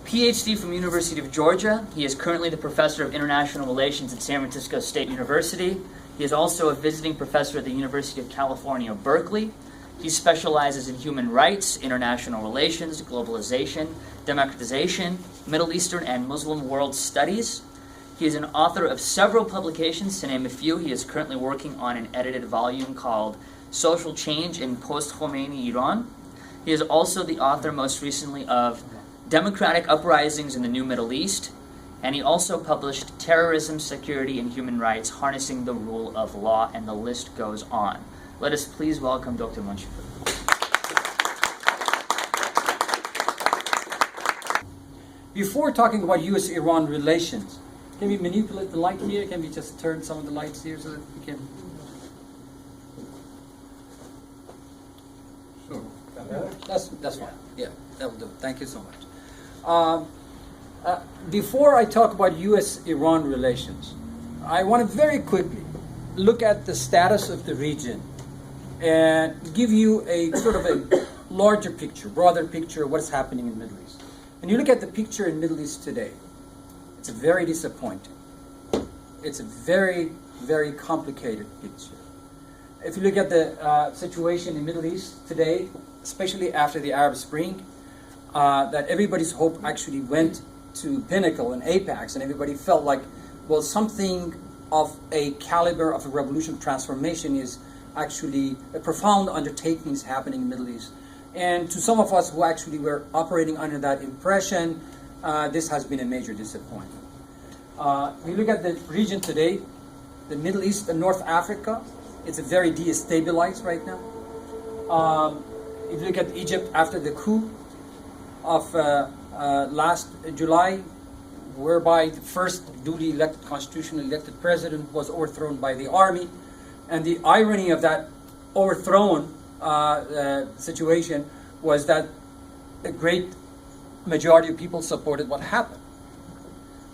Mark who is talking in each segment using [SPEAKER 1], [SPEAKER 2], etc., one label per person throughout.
[SPEAKER 1] Ph.D. from University of Georgia. He is currently the Professor of International Relations at San Francisco State University. He is also a visiting professor at the University of California, Berkeley. He specializes in human rights, international relations, globalization, democratization, Middle Eastern and Muslim world studies. He is an author of several publications. To name a few, he is currently working on an edited volume called Social Change in Post-Khomeini Iran. He is also the author, most recently, of Democratic Uprisings in the New Middle East, and he also published Terrorism, Security, and Human Rights, Harnessing the Rule of Law, and the list goes on. Let us please welcome Dr. Monshipouri.
[SPEAKER 2] Before talking about U.S.-Iran relations, can we manipulate the light here? Can we just turn some of the lights here so that we can... Sure. That's fine. Yeah, that will do. Thank you so much. Before I talk about U.S.-Iran relations, I want to very quickly look at the status of the region and give you a sort of a larger picture, broader picture of what's happening in the Middle East. When you look at the picture in the Middle East today, it's very disappointing. It's a very, very complicated picture. If you look at the situation in the Middle East today, especially after the Arab Spring, that everybody's hope actually went to pinnacle and apex, and everybody felt like, well, something of a caliber of a revolution transformation is actually a profound undertaking is happening in the Middle East. And to some of us who actually were operating under that impression, this has been a major disappointment. We look at the region today, the Middle East and North Africa, it's very destabilized right now. If you look at Egypt after the coup of last July, whereby the first duly elected, constitutionally elected president was overthrown by the army, and the irony of that overthrown situation was that a great majority of people supported what happened.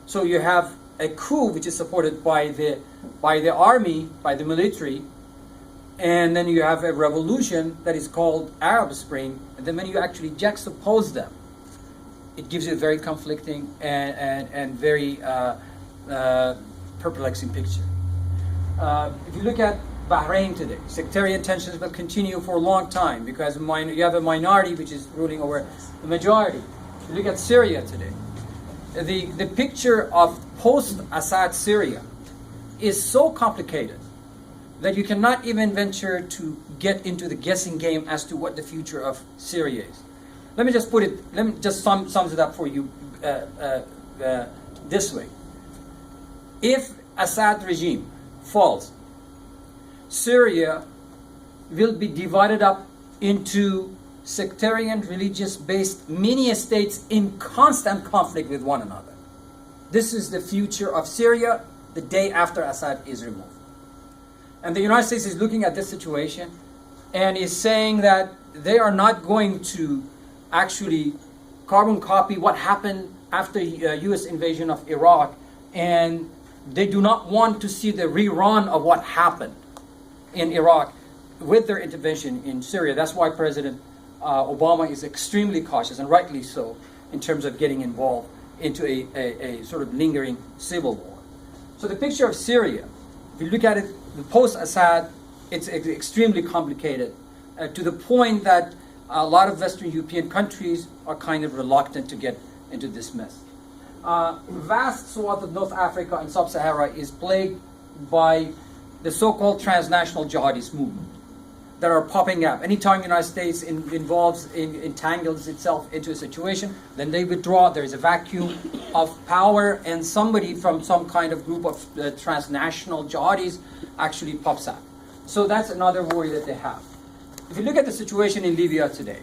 [SPEAKER 2] So you have a coup which is supported by the army, by the military, and then you have a revolution that is called Arab Spring, and then when you actually juxtapose them, it gives you a very conflicting and very perplexing picture. If you look at Bahrain today, sectarian tensions will continue for a long time because you have a minority which is ruling over the majority. If you look at Syria today, the picture of post-Assad Syria is so complicated that you cannot even venture to get into the guessing game as to what the future of Syria is. Let me just sum it up for you this way. If Assad regime falls, Syria will be divided up into sectarian, religious-based mini-states in constant conflict with one another. This is the future of Syria the day after Assad is removed. And the United States is looking at this situation and is saying that they are not going to actually carbon copy what happened after U.S. invasion of Iraq, and they do not want to see the rerun of what happened in Iraq with their intervention in Syria. That's why President Obama is extremely cautious, and rightly so, in terms of getting involved into a sort of lingering civil war. So the picture of Syria, if you look at it, the post-Assad, it's extremely complicated to the point that a lot of Western European countries are kind of reluctant to get into this mess. Vast swath of North Africa and Sub-Sahara is plagued by the so-called transnational jihadist movement that are popping up. Anytime the United States entangles itself into a situation, then they withdraw. There is a vacuum of power, and somebody from some kind of group of transnational jihadis actually pops up. So that's another worry that they have. If you look at the situation in Libya today,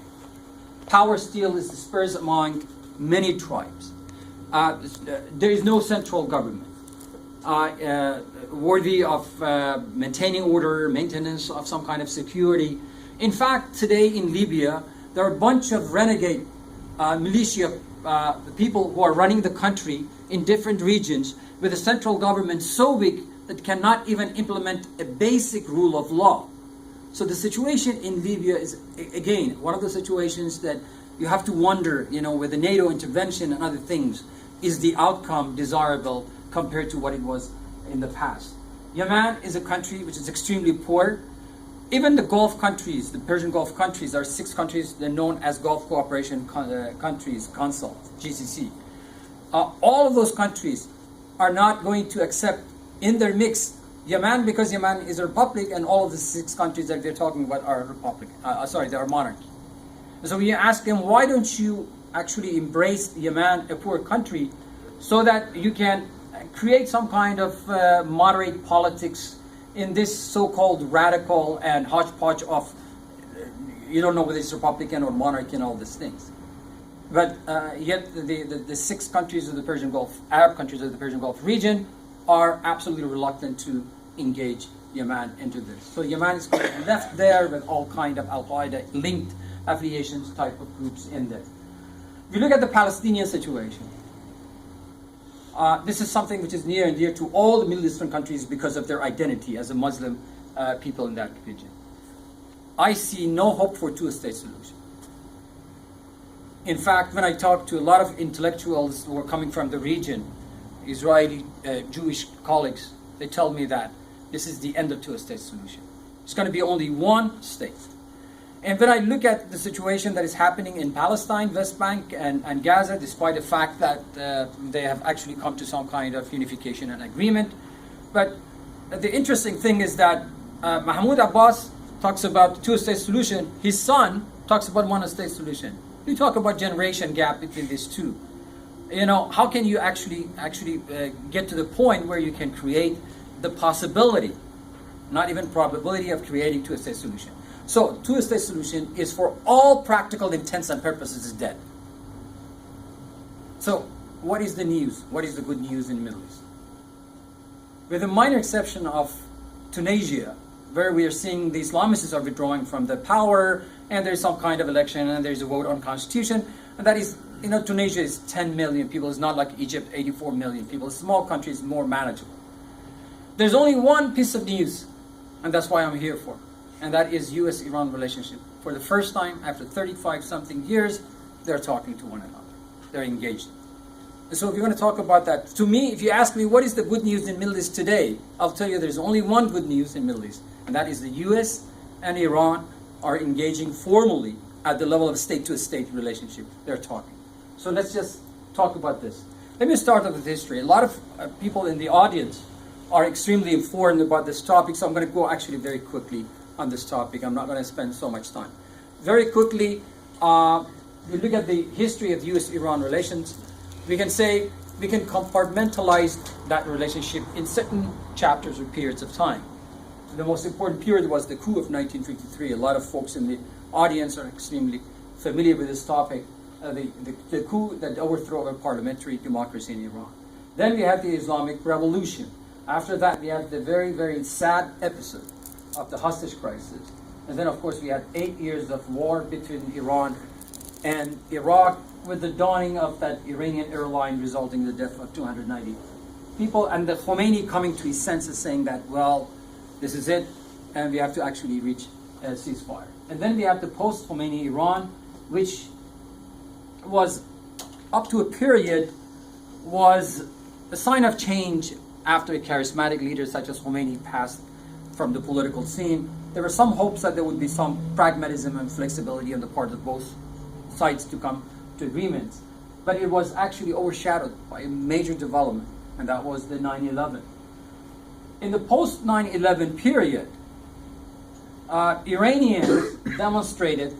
[SPEAKER 2] power still is dispersed among many tribes. There is no central government worthy of maintaining order, maintenance of some kind of security. In fact, today in Libya, there are a bunch of renegade militia people who are running the country in different regions with a central government so weak that cannot even implement a basic rule of law. So the situation in Libya is, again, one of the situations that you have to wonder, with the NATO intervention and other things, is the outcome desirable compared to what it was in the past? Yemen is a country which is extremely poor. Even the Gulf countries, the Persian Gulf countries, are 6 countries. They're known as Gulf Cooperation Countries, Council, GCC. All of those countries are not going to accept in their mix Yemen, because Yemen is a republic, and all of the 6 countries that they're talking about are republic. They are monarchy. So when you ask them, why don't you actually embrace Yemen, a poor country, so that you can create some kind of moderate politics in this so-called radical and hodgepodge of, you don't know whether it's Republican or monarchy and all these things. But yet the 6 countries of the Persian Gulf, Arab countries of the Persian Gulf region, are absolutely reluctant to engage Yemen into this. So Yemen is left there with all kind of Al-Qaeda linked affiliations type of groups in there. If you look at the Palestinian situation, this is something which is near and dear to all the Middle Eastern countries because of their identity as a Muslim people in that region. I see no hope for a two-state solution. In fact, when I talk to a lot of intellectuals who are coming from the region, Israeli Jewish colleagues, they tell me that this is the end of two-state solution. It's going to be only one state. And when I look at the situation that is happening in Palestine, West Bank, and Gaza, despite the fact that they have actually come to some kind of unification and agreement, but the interesting thing is that Mahmoud Abbas talks about two-state solution. His son talks about one-state solution. You talk about generation gap between these two. How can you actually get to the point where you can create the possibility, not even probability, of creating two-state solution? So, two-state solution is, for all practical intents and purposes, is dead. So, what is the news? What is the good news in the Middle East? With a minor exception of Tunisia, where we are seeing the Islamists are withdrawing from the power, and there's some kind of election, and there's a vote on constitution, and that is, Tunisia is 10 million people. It's not like Egypt, 84 million people. A small country is more manageable. There's only one piece of news, and that's why I'm here for, and that is U.S.-Iran relationship. For the first time, after 35-something years, they're talking to one another. They're engaged. And so if you're going to talk about that, to me, if you ask me what is the good news in Middle East today, I'll tell you there's only one good news in Middle East, and that is the U.S. and Iran are engaging formally at the level of state-to-state relationship. They're talking. So let's just talk about this. Let me start with history. A lot of people in the audience are extremely informed about this topic, so I'm going to go actually very quickly on this topic. I'm not going to spend so much time. Very quickly, we look at the history of U.S.-Iran relations. We can compartmentalize that relationship in certain chapters or periods of time. The most important period was the coup of 1953. A lot of folks in the audience are extremely familiar with this topic. The coup, that overthrow of parliamentary democracy in Iran. Then we had the Islamic Revolution. After that, we had the very, very sad episode of the hostage crisis. And then, of course, we had 8 years of war between Iran and Iraq, with the dawning of that Iranian airline resulting in the death of 290 people, and the Khomeini coming to his senses saying that, well, this is it, and we have to actually reach a ceasefire. And then we have the post-Khomeini Iran, which was, up to a period, was a sign of change after a charismatic leader such as Khomeini passed from the political scene. There were some hopes that there would be some pragmatism and flexibility on the part of both sides to come to agreements. But it was actually overshadowed by a major development, and that was the 9/11. In the post-9/11 period, Iranians demonstrated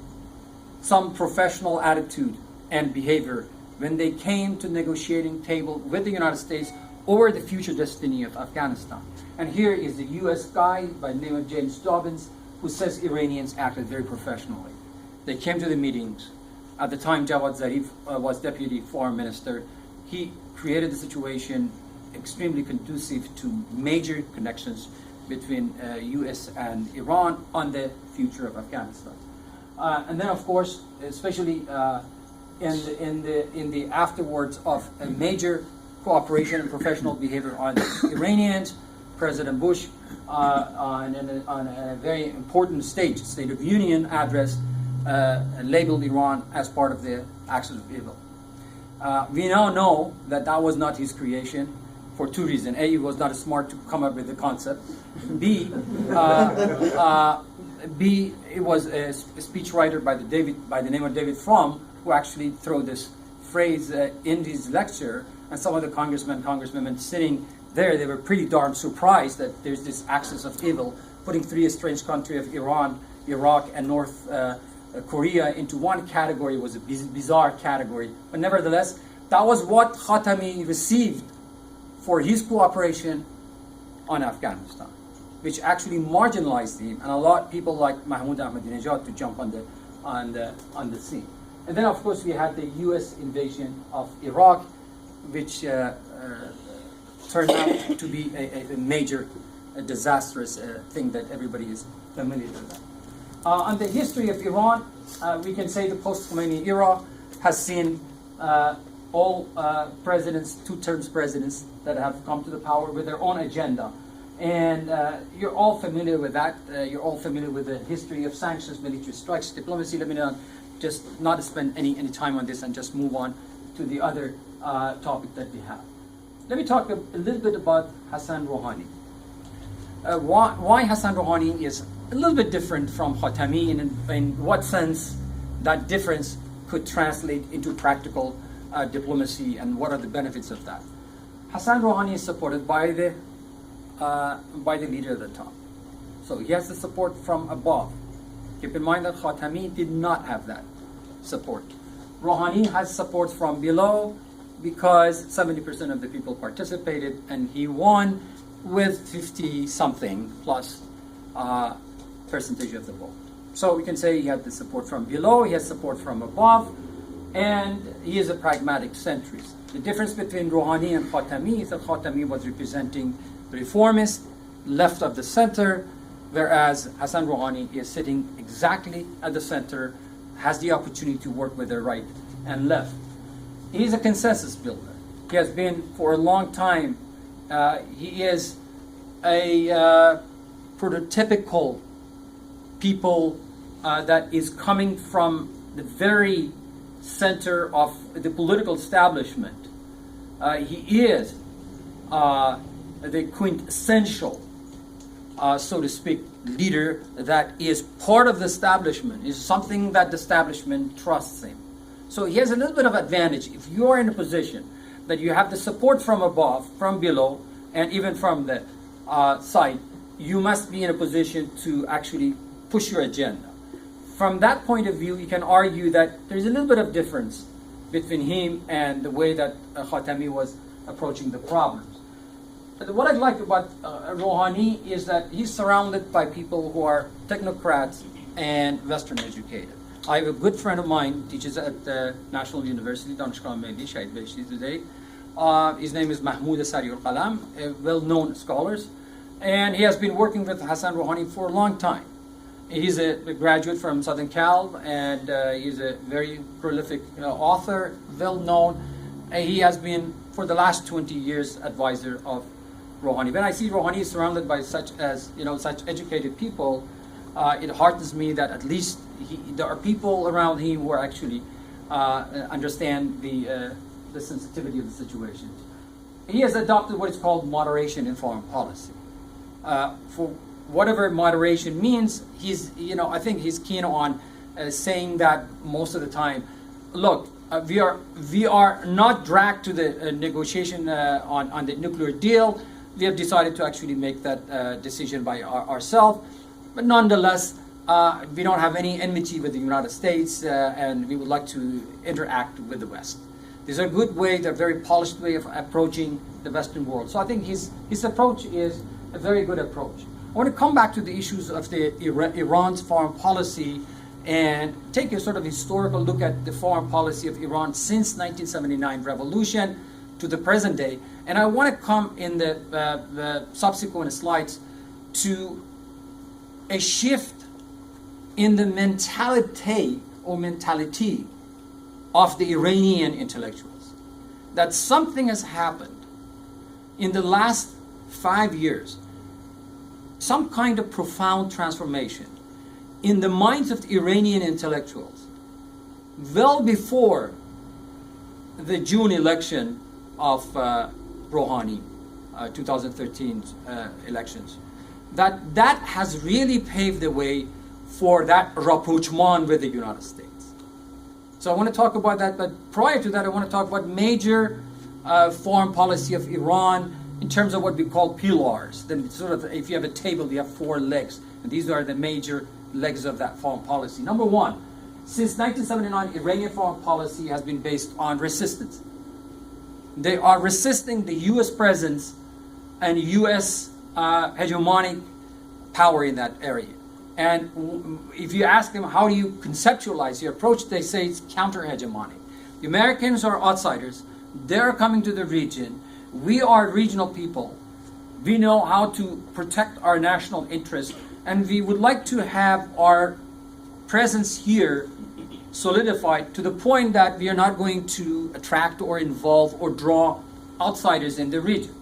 [SPEAKER 2] some professional attitude and behavior when they came to negotiating table with the United States over the future destiny of Afghanistan. And here is the U.S. guy by the name of James Dobbins, who says Iranians acted very professionally. They came to the meetings. At the time, Javad Zarif was Deputy Foreign Minister. He created the situation extremely conducive to major connections between U.S. and Iran on the future of Afghanistan. And then, of course, especially in the afterwards of a major cooperation and professional behavior on Iranians, President Bush, on a very important stage, State of Union address, labeled Iran as part of the axis of evil. We now know that that was not his creation for two reasons. A, he was not smart to come up with the concept. B, it was a speechwriter by the name of David Frum who actually threw this phrase in his lecture, and some of the congresswomen sitting there, they were pretty darn surprised that there's this axis of evil, putting three estranged countries of Iran, Iraq, and North Korea into one category was a bizarre category. But nevertheless, that was what Khatami received for his cooperation on Afghanistan, which actually marginalized him and allowed people like Mahmoud Ahmadinejad to jump on the scene. And then, of course, we had the U.S. invasion of Iraq, which turned out to be a major, disastrous thing that everybody is familiar with. On the history of Iran, we can say the Post-Khomeini era has seen all presidents, two-term presidents that have come to the power with their own agenda. And you're all familiar with that. You're all familiar with the history of sanctions, military strikes, diplomacy. Let me just not spend any time on this and just move on to the other topic that we have. Let me talk a little bit about Hassan Rouhani. Why Hassan Rouhani is a little bit different from Khatami, and in what sense that difference could translate into practical diplomacy, and what are the benefits of that. Hassan Rouhani is supported by the leader at the top. So he has the support from above. Keep in mind that Khatami did not have that support. Rouhani has support from below because 70% of the people participated, and he won with 50-something plus percentage of the vote. So we can say he had the support from below, he has support from above, and he is a pragmatic centrist. The difference between Rouhani and Khatami is that Khatami was representing the reformist, left of the center, whereas Hassan Rouhani is sitting exactly at the center, has the opportunity to work with the right and left. He's a consensus builder. He has been for a long time. He is a prototypical people that is coming from the very center of the political establishment. He is the quintessential, so to speak, leader that is part of the establishment, is something that the establishment trusts him. So he has a little bit of advantage. If you are in a position that you have the support from above, from below, and even from the side, you must be in a position to actually push your agenda. From that point of view, you can argue that there's a little bit of difference between him and the way that Khatami was approaching the problems. But what I like about Rouhani is that he's surrounded by people who are technocrats and Western educated. I have a good friend of mine, teaches at the National University, Danishgah Mehdi, Shahid Beheshti today. His name is Mahmood, a well-known scholar, and he has been working with Hassan Rouhani for a long time. He's a graduate from Southern Cal, and he's a very prolific author, well-known. He has been, for the last 20 years, advisor of Rouhani. When I see Rouhani surrounded by such educated people, it heartens me that at least there are people around him who are actually understand the sensitivity of the situation. He has adopted what is called moderation in foreign policy. For whatever moderation means, I think he's keen on saying that most of the time. Look, we are not dragged to the negotiation on the nuclear deal. We have decided to actually make that decision by ourselves. But nonetheless, we don't have any enmity with the United States, and we would like to interact with the West. These are a good way, they're a very polished way of approaching the Western world. So I think his approach is a very good approach. I want to come back to the issues of the Iran's foreign policy and take a sort of historical look at the foreign policy of Iran since 1979 revolution to the present day. And I want to come in the subsequent slides to a shift in the mentality of the Iranian intellectuals. That something has happened in the last 5 years, some kind of profound transformation in the minds of the Iranian intellectuals, well before the June election of Rouhani, 2013 elections, that has really paved the way for that rapprochement with the United States. So I want to talk about that, but prior to that, I want to talk about major foreign policy of Iran in terms of what we call pillars. Then sort of, if you have a table, you have 4 legs, and these are the major legs of that foreign policy. Number one, since 1979, Iranian foreign policy has been based on resistance. They are resisting the U.S. presence and U.S. Hegemonic power in that area. And if you ask them, how do you conceptualize your approach, they say it's counter-hegemonic. The Americans are outsiders. They're coming to the region. We are regional people. We know how to protect our national interests, and we would like to have our presence here solidified to the point that we are not going to attract or involve or draw outsiders in the region.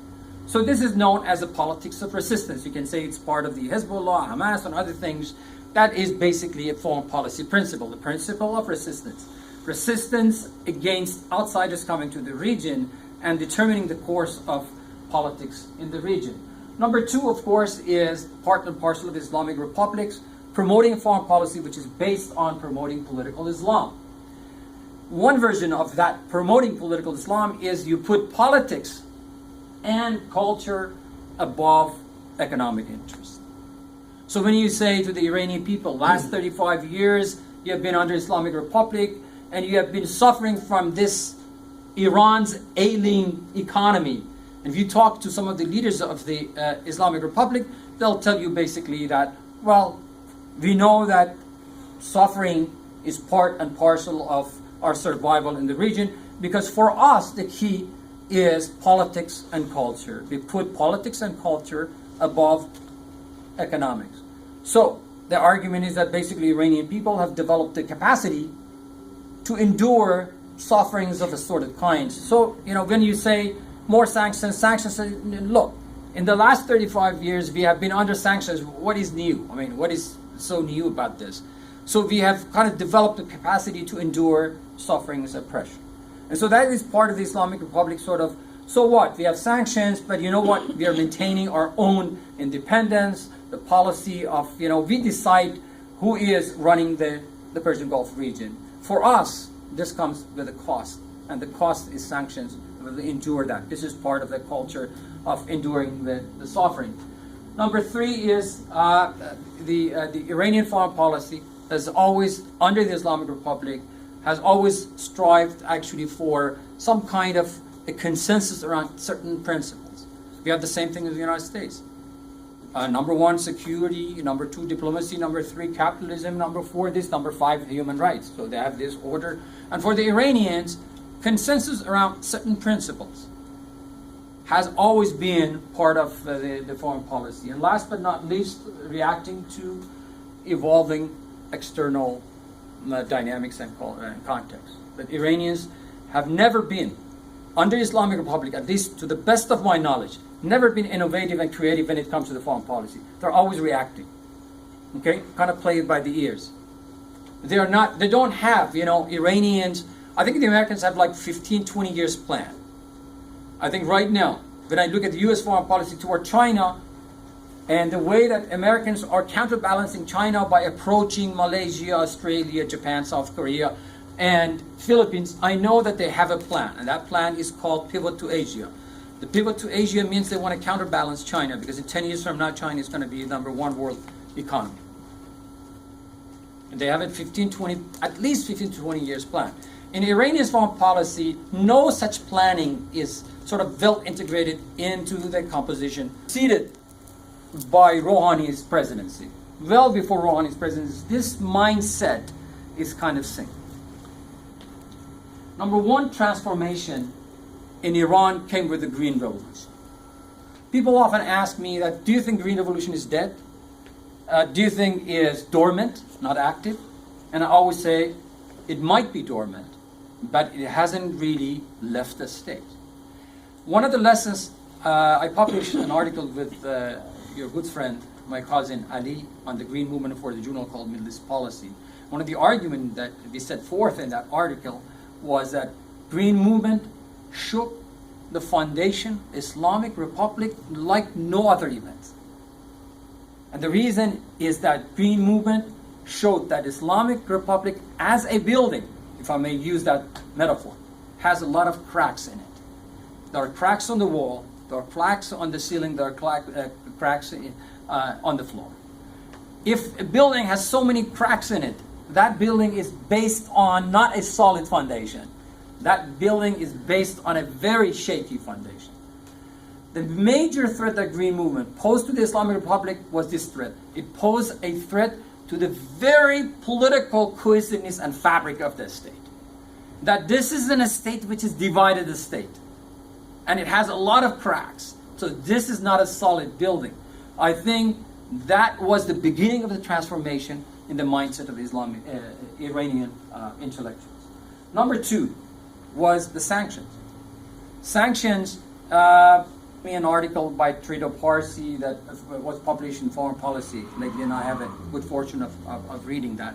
[SPEAKER 2] So this is known as the politics of resistance. You can say it's part of the Hezbollah, Hamas, and other things. That is basically a foreign policy principle, the principle of resistance. Resistance against outsiders coming to the region and determining the course of politics in the region. Number two, of course, is part and parcel of Islamic republics, promoting a foreign policy which is based on promoting political Islam. One version of that promoting political Islam is you put politics and culture above economic interests. So when you say to the Iranian people, last 35 years you have been under Islamic Republic and you have been suffering from this Iran's ailing economy, and if you talk to some of the leaders of the Islamic Republic, they'll tell you basically that, well, we know that suffering is part and parcel of our survival in the region, because for us the key is politics and culture. We put politics and culture above economics. So the argument is that basically Iranian people have developed the capacity to endure sufferings of assorted kinds. So, when you say more sanctions, look, in the last 35 years we have been under sanctions. What is new? I mean, what is so new about this? So we have kind of developed the capacity to endure sufferings, oppression. And so that is part of the Islamic Republic sort of, so what? We have sanctions, but you know what? We are maintaining our own independence, the policy of, we decide who is running the Persian Gulf region. For us, this comes with a cost, and the cost is sanctions. We will endure that. This is part of the culture of enduring the suffering. Number three is the Iranian foreign policy has always, under the Islamic Republic, has always strived actually for some kind of a consensus around certain principles. We have the same thing in the United States. Number one, security. Number two, diplomacy. Number three, capitalism. Number four, this. Number five, human rights. So they have this order. And for the Iranians, consensus around certain principles has always been part of the foreign policy. And last but not least, reacting to evolving external dynamics and context. But Iranians have never been, under Islamic Republic, at least to the best of my knowledge, never been innovative and creative when it comes to the foreign policy. They're always reacting. Okay? Kind of play it by the ears. They don't have, Iranians, I think the Americans have like 15, 20 years plan. I think right now, when I look at the U.S. foreign policy toward China, and the way that Americans are counterbalancing China by approaching Malaysia, Australia, Japan, South Korea, and Philippines, I know that they have a plan, and that plan is called Pivot to Asia. The pivot to Asia means they want to counterbalance China, because in 10 years from now, China is going to be the #1 world economy. And they have a at least 15 to 20 years plan. In Iranian foreign policy, no such planning is sort of well integrated into the composition. Seated by Rouhani's presidency. Well before Rouhani's presidency, this mindset is kind of synced. Number one transformation in Iran came with the Green Revolution. People often ask me that, do you think Green Revolution is dead? Do you think it is dormant, not active? And I always say, it might be dormant, but it hasn't really left the state. One of the lessons, I published an article with your good friend, my cousin Ali on the Green Movement for the journal called Middle East Policy. One of the arguments that we set forth in that article was that Green Movement shook the foundation Islamic Republic like no other event. And the reason is that Green Movement showed that Islamic Republic as a building, if I may use that metaphor, has a lot of cracks in it. There are cracks on the wall, there are cracks on the ceiling, there are cracks on the floor. If a building has so many cracks in it, that building is based on not a solid foundation. That building is based on a very shaky foundation. The major threat that Green Movement posed to the Islamic Republic was this threat. It posed a threat to the very political cohesiveness and fabric of the state. That this is a state which is divided the state. And it has a lot of cracks. So this is not a solid building. I think that was the beginning of the transformation in the mindset of Islamic, Iranian intellectuals. Number two was the sanctions. Sanctions, an article by Trito Parsi that was published in Foreign Policy lately, and I have a good fortune of reading that.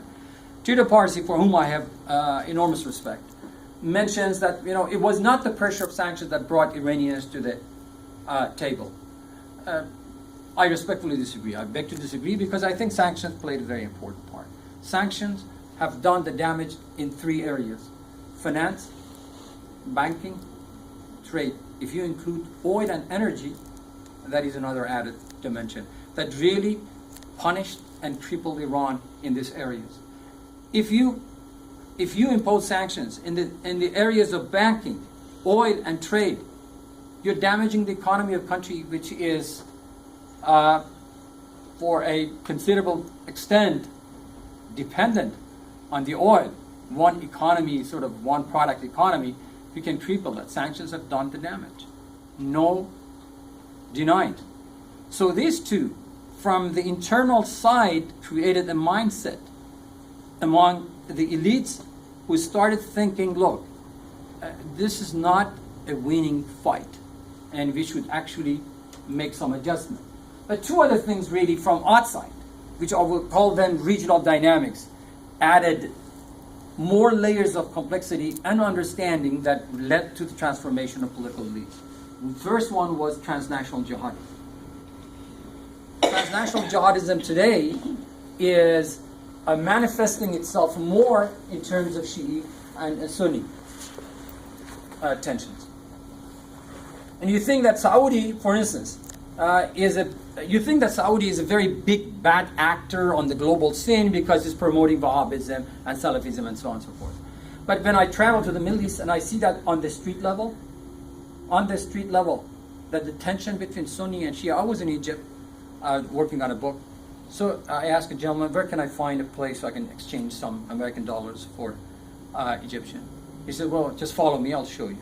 [SPEAKER 2] Trito Parsi, for whom I have enormous respect, mentions that it was not the pressure of sanctions that brought Iranians to the table. I respectfully disagree. I beg to disagree because I think sanctions played a very important part. Sanctions have done the damage in three areas: finance, banking, trade. If you include oil and energy, that is another added dimension that really punished and crippled Iran in these areas. If you impose sanctions in the areas of banking, oil and trade, you're damaging the economy of a country which is for a considerable extent dependent on the oil. One economy, sort of one product economy, you can cripple that. Sanctions have done the damage. No denied. So these two, from the internal side, created a mindset among the elites who started thinking, look, this is not a winning fight, and we should actually make some adjustment. But two other things really from outside, which I will call them regional dynamics, added more layers of complexity and understanding that led to the transformation of political elites. The first one was transnational jihadism. Transnational jihadism today is manifesting itself more in terms of Shi'i and Sunni tensions. And you think that Saudi, for instance, you think that Saudi is a very big bad actor on the global scene because it's promoting Wahhabism and Salafism and so on and so forth. But when I travel to the Middle East and I see that on the street level, that the tension between Sunni and Shia. I was in Egypt working on a book. So I asked a gentleman, where can I find a place so I can exchange some American dollars for Egyptian? He said, well, just follow me, I'll show you.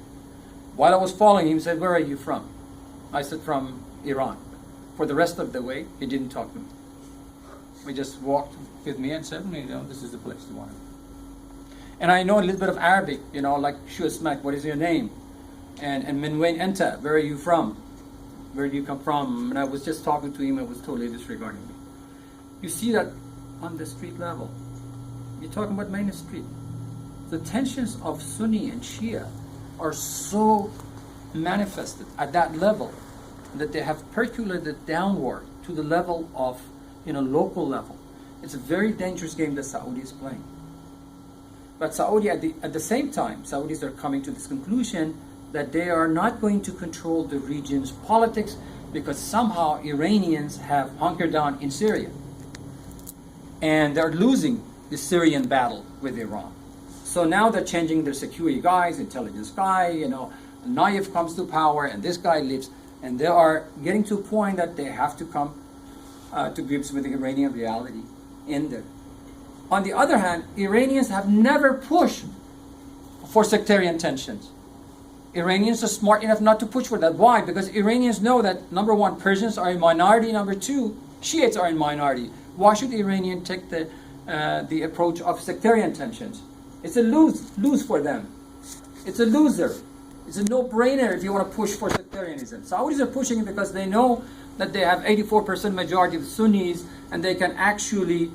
[SPEAKER 2] While I was following him, he said, where are you from? I said, from Iran. For the rest of the way, he didn't talk to me. He just walked with me and said, this is the place you want to go. And I know a little bit of Arabic, like Shu Smak, what is your name? And Min Wain Enta, where are you from? Where do you come from? And I was just talking to him and was totally disregarding me. You see that on the street level. You're talking about main street. The tensions of Sunni and Shia are so manifested at that level that they have percolated downward to the level of, local level. It's a very dangerous game that Saudi is playing. But Saudi, at the same time, Saudis are coming to this conclusion that they are not going to control the region's politics because somehow Iranians have hunkered down in Syria. And they're losing the Syrian battle with Iran. So now they're changing their security guys, intelligence guy, Naif comes to power and this guy leaves. And they are getting to a point that they have to come to grips with the Iranian reality in there. On the other hand, Iranians have never pushed for sectarian tensions. Iranians are smart enough not to push for that. Why? Because Iranians know that, number one, Persians are in minority. Number two, Shiites are in minority. Why should the Iranian take the approach of sectarian tensions? It's a lose for them. It's a loser. It's a no-brainer if you want to push for sectarianism. Saudis are pushing it because they know that they have 84% majority of Sunnis, and they can actually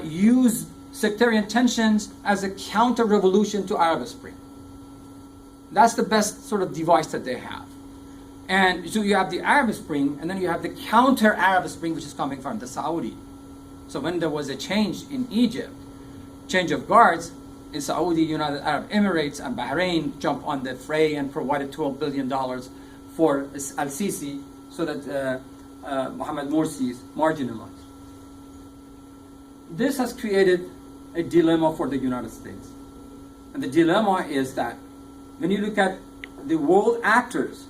[SPEAKER 2] use sectarian tensions as a counter-revolution to Arab Spring. That's the best sort of device that they have. And so you have the Arab Spring, and then you have the counter-Arab Spring, which is coming from the Saudi. So when there was a change in Egypt, change of guards, in Saudi, United Arab Emirates, and Bahrain jumped on the fray and provided $12 billion for al-Sisi so that Mohammed Morsi is marginalized. This has created a dilemma for the United States. And the dilemma is that when you look at the world actors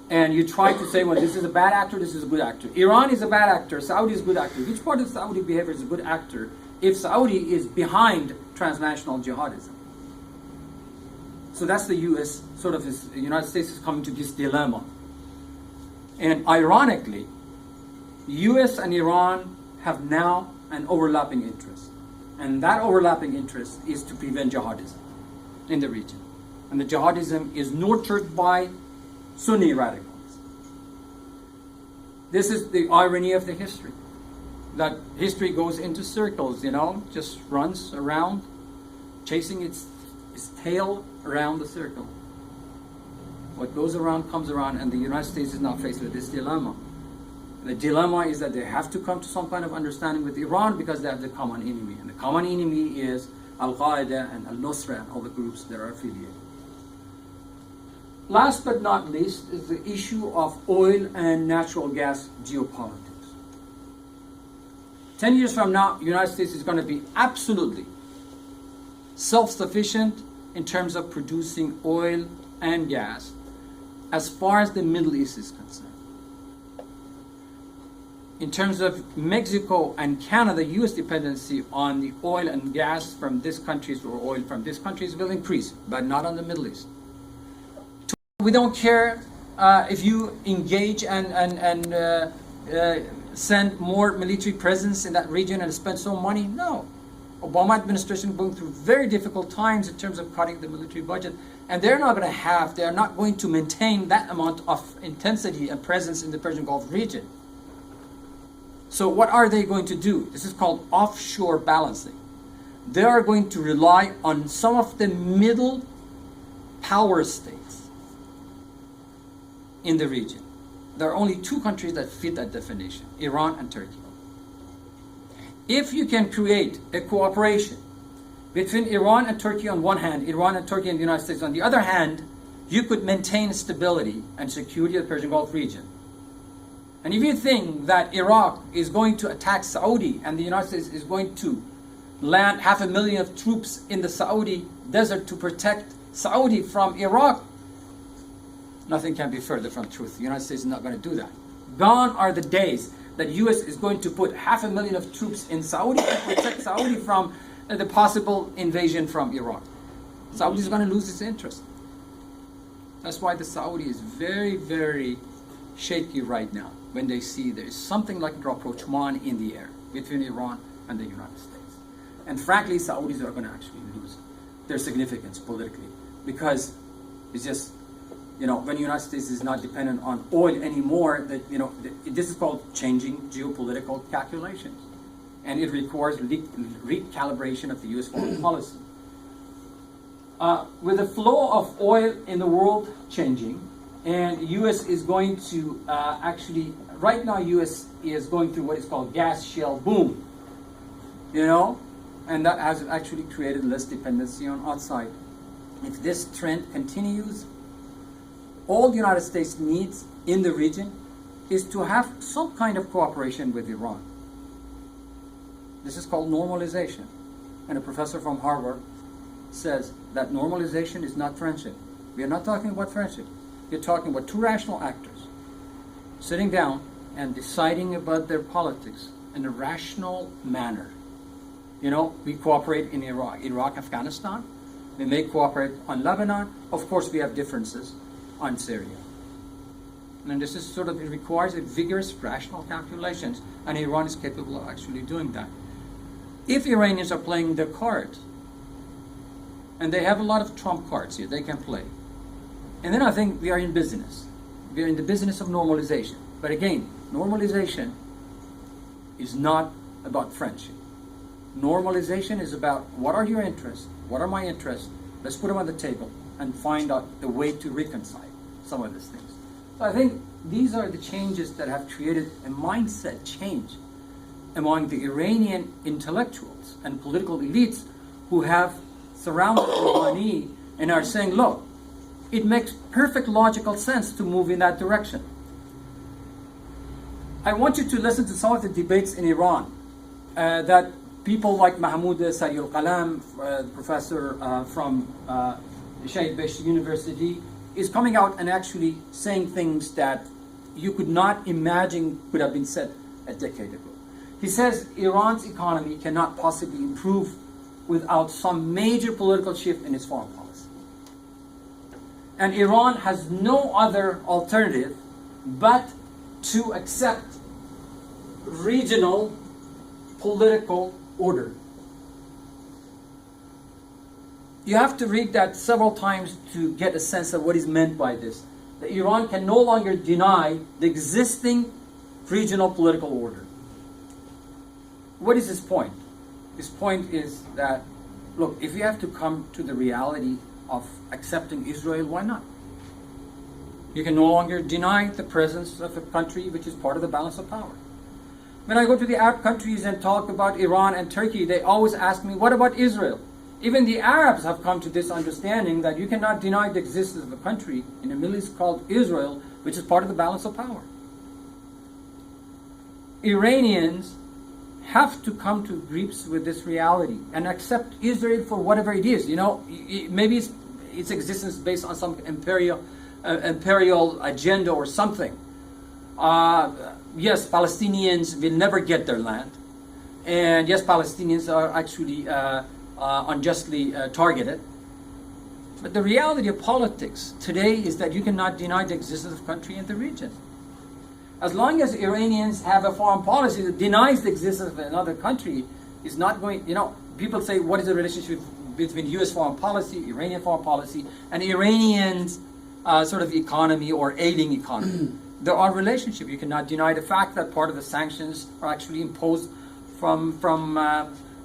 [SPEAKER 2] and you try to say, well, this is a bad actor, this is a good actor. Iran is a bad actor, Saudi is a good actor. Which part of Saudi behavior is a good actor if Saudi is behind transnational jihadism? So that's the US, sort of, the United States is coming to this dilemma. And ironically, US and Iran have now an overlapping interest. And that overlapping interest is to prevent jihadism in the region. And the jihadism is nurtured by Sunni radicals. This is the irony of the history. That history goes into circles, just runs around, chasing its tail around the circle. What goes around comes around, and the United States is now faced with this dilemma. The dilemma is that they have to come to some kind of understanding with Iran because they have the common enemy. And the common enemy is Al-Qaeda and Al-Nusra and all the groups that are affiliated. Last but not least is the issue of oil and natural gas geopolitics. 10 years from now, the United States is going to be absolutely self-sufficient in terms of producing oil and gas as far as the Middle East is concerned. In terms of Mexico and Canada, U.S. dependency on the oil and gas from these countries or oil from these countries will increase, but not on the Middle East. We don't care if you engage and send more military presence in that region and spend some money. No. Obama administration going through very difficult times in terms of cutting the military budget, and they're not going to maintain that amount of intensity and presence in the Persian Gulf region. So what are they going to do? This is called offshore balancing. They are going to rely on some of the middle power states in the region. There are only two countries that fit that definition, Iran and Turkey. If you can create a cooperation between Iran and Turkey on one hand, Iran and Turkey and the United States on the other hand, you could maintain stability and security of the Persian Gulf region. And if you think that Iraq is going to attack Saudi and the United States is going to land 500,000 of troops in the Saudi desert to protect Saudi from Iraq, nothing can be further from truth. The United States is not going to do that. Gone are the days that U.S. is going to put 500,000 of troops in Saudi to protect Saudi from the possible invasion from Iraq. Saudi is going to lose its interest. That's why the Saudi is very, very shaky right now when they see there is something like a rapprochement in the air between Iran and the United States. And frankly, Saudis are going to actually lose their significance politically because it's just, when the United States is not dependent on oil anymore, this is called changing geopolitical calculations. And it requires recalibration of the U.S. foreign policy. With the flow of oil in the world changing, and U.S. is going to right now U.S. is going through what is called gas shale boom, and that has actually created less dependency on outside. If this trend continues, all the United States needs in the region is to have some kind of cooperation with Iran. This is called normalization. And a professor from Harvard says that normalization is not friendship. We are not talking about friendship. You're talking about two rational actors sitting down and deciding about their politics in a rational manner. We cooperate in Iraq, Afghanistan. We may cooperate on Lebanon. Of course, we have differences on Syria. And this is it requires a vigorous rational calculations, and Iran is capable of actually doing that. If Iranians are playing their cards, and they have a lot of trump cards here they can play, and then I think we are in business. We are in the business of normalization. But again, normalization is not about friendship. Normalization is about what are your interests, what are my interests, let's put them on the table and find out the way to reconcile some of these things. So I think these are the changes that have created a mindset change among the Iranian intellectuals and political elites who have surrounded Rouhani and are saying, look, it makes perfect logical sense to move in that direction. I want you to listen to some of the debates in Iran that people like Mahmood Kalam, professor from Beheshti University, is coming out and actually saying things that you could not imagine could have been said a decade ago. He says Iran's economy cannot possibly improve without some major political shift in its foreign policy. And Iran has no other alternative but to accept regional political order. You have to read that several times to get a sense of what is meant by this. That Iran can no longer deny the existing regional political order. What is his point? His point is that, look, if you have to come to the reality of accepting Israel, why not? You can no longer deny the presence of a country which is part of the balance of power. When I go to the Arab countries and talk about Iran and Turkey, they always ask me, what about Israel? Even the Arabs have come to this understanding that you cannot deny the existence of a country in the Middle East called Israel, which is part of the balance of power. Iranians have to come to grips with this reality and accept Israel for whatever it is. You know, maybe its existence is based on some imperial agenda or something. Yes, Palestinians will never get their land. And yes, Palestinians are actually unjustly targeted. But the reality of politics today is that you cannot deny the existence of a country in the region. As long as Iranians have a foreign policy that denies the existence of another country, is not going, you know, people say, what is the relationship between U.S. foreign policy, Iranian foreign policy, and Iranians' sort of economy or ailing economy? There are relationships. You cannot deny the fact that part of the sanctions are actually imposed from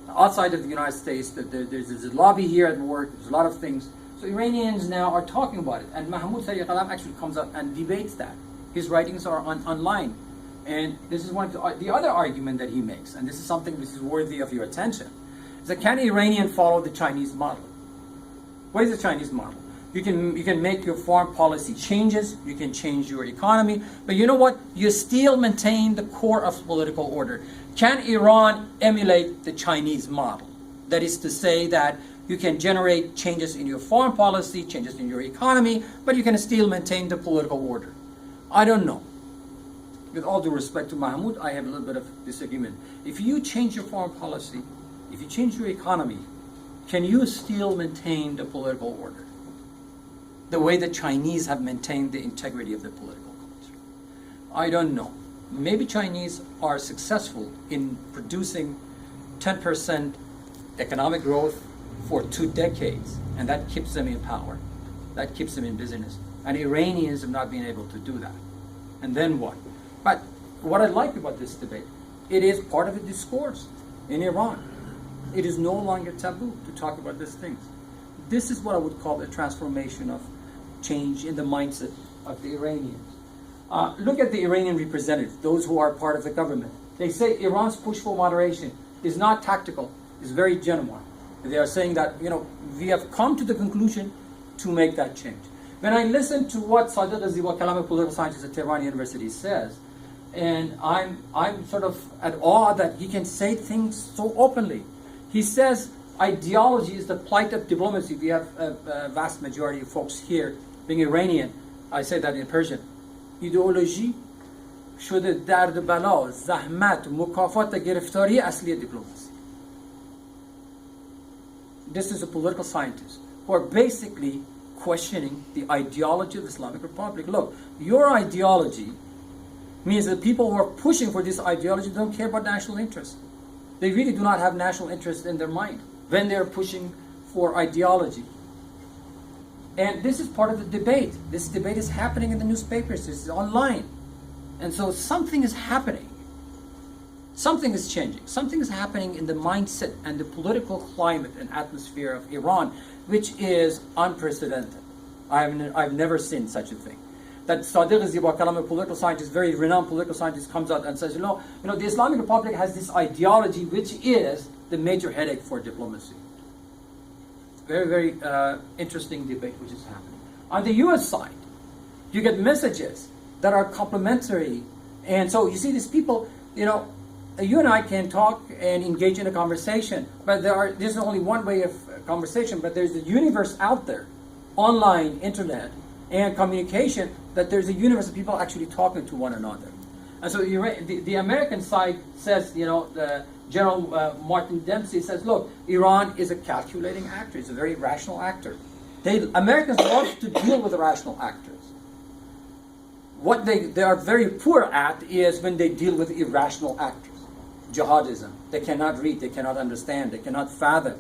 [SPEAKER 2] outside of the United States. That there's a lobby here at work. There's a lot of things. So Iranians now are talking about it, and Mahmoud actually comes up and debates that. His writings are online, and this is one of the other argument that he makes, and this is something which is worthy of your attention. Is that can Iranian follow the Chinese model? What is the Chinese model? You can make your foreign policy changes, you can change your economy, but you know what? You still maintain the core of political order. Can Iran emulate the Chinese model? That is to say that you can generate changes in your foreign policy, changes in your economy, but you can still maintain the political order. I don't know. With all due respect to Mahmoud, I have a little bit of disagreement. If you change your foreign policy, if you change your economy, can you still maintain the political order? The way the Chinese have maintained the integrity of the political culture. I don't know. Maybe Chinese are successful in producing 10% economic growth for 2 decades, and that keeps them in power. That keeps them in business. And Iranians have not been able to do that. And then what? But what I like about this debate, it is part of the discourse in Iran. It is no longer taboo to talk about these things. This is what I would call a transformation of change in the mindset of the Iranians. Look at the Iranian representatives, those who are part of the government. They say Iran's push for moderation is not tactical, it's very genuine. They are saying that, you know, we have come to the conclusion to make that change. When I listen to what Sadiq Ziwa Kalam, a political scientist at Tehran University, says, and I'm sort of at awe that he can say things so openly. He says ideology is the plight of diplomacy. We have a vast majority of folks here being Iranian. I say that in Persian. Ideology شده درد بلا زحمت مکافات گرفتاری اصلی دیپلماسی. This is a political scientist who are basically questioning the ideology of the Islamic Republic. Look, your ideology means that people who are pushing for this ideology don't care about national interest. They really do not have national interest in their mind when they're pushing for ideology. And this is part of the debate. This debate is happening in the newspapers. It's online. And so something is happening. Something is changing. Something is happening in the mindset and the political climate and atmosphere of Iran, which is unprecedented. I've never seen such a thing. That Sadiq Zibakalam, a political scientist, very renowned political scientist, comes out and says, you know, the Islamic Republic has this ideology which is the major headache for diplomacy. Very, very interesting debate which is happening. On the US side, you get messages that are complementary. And so you see these people, you and I can talk and engage in a conversation, but there's only one way of conversation, but there's a universe out there, online, internet, and communication, that there's a universe of people actually talking to one another. And so the American side says, the General Martin Dempsey says, look, Iran is a calculating actor. It's a very rational actor. Americans love to deal with rational actors. What they are very poor at is when they deal with irrational actors. Jihadism. They cannot read, they cannot understand, they cannot fathom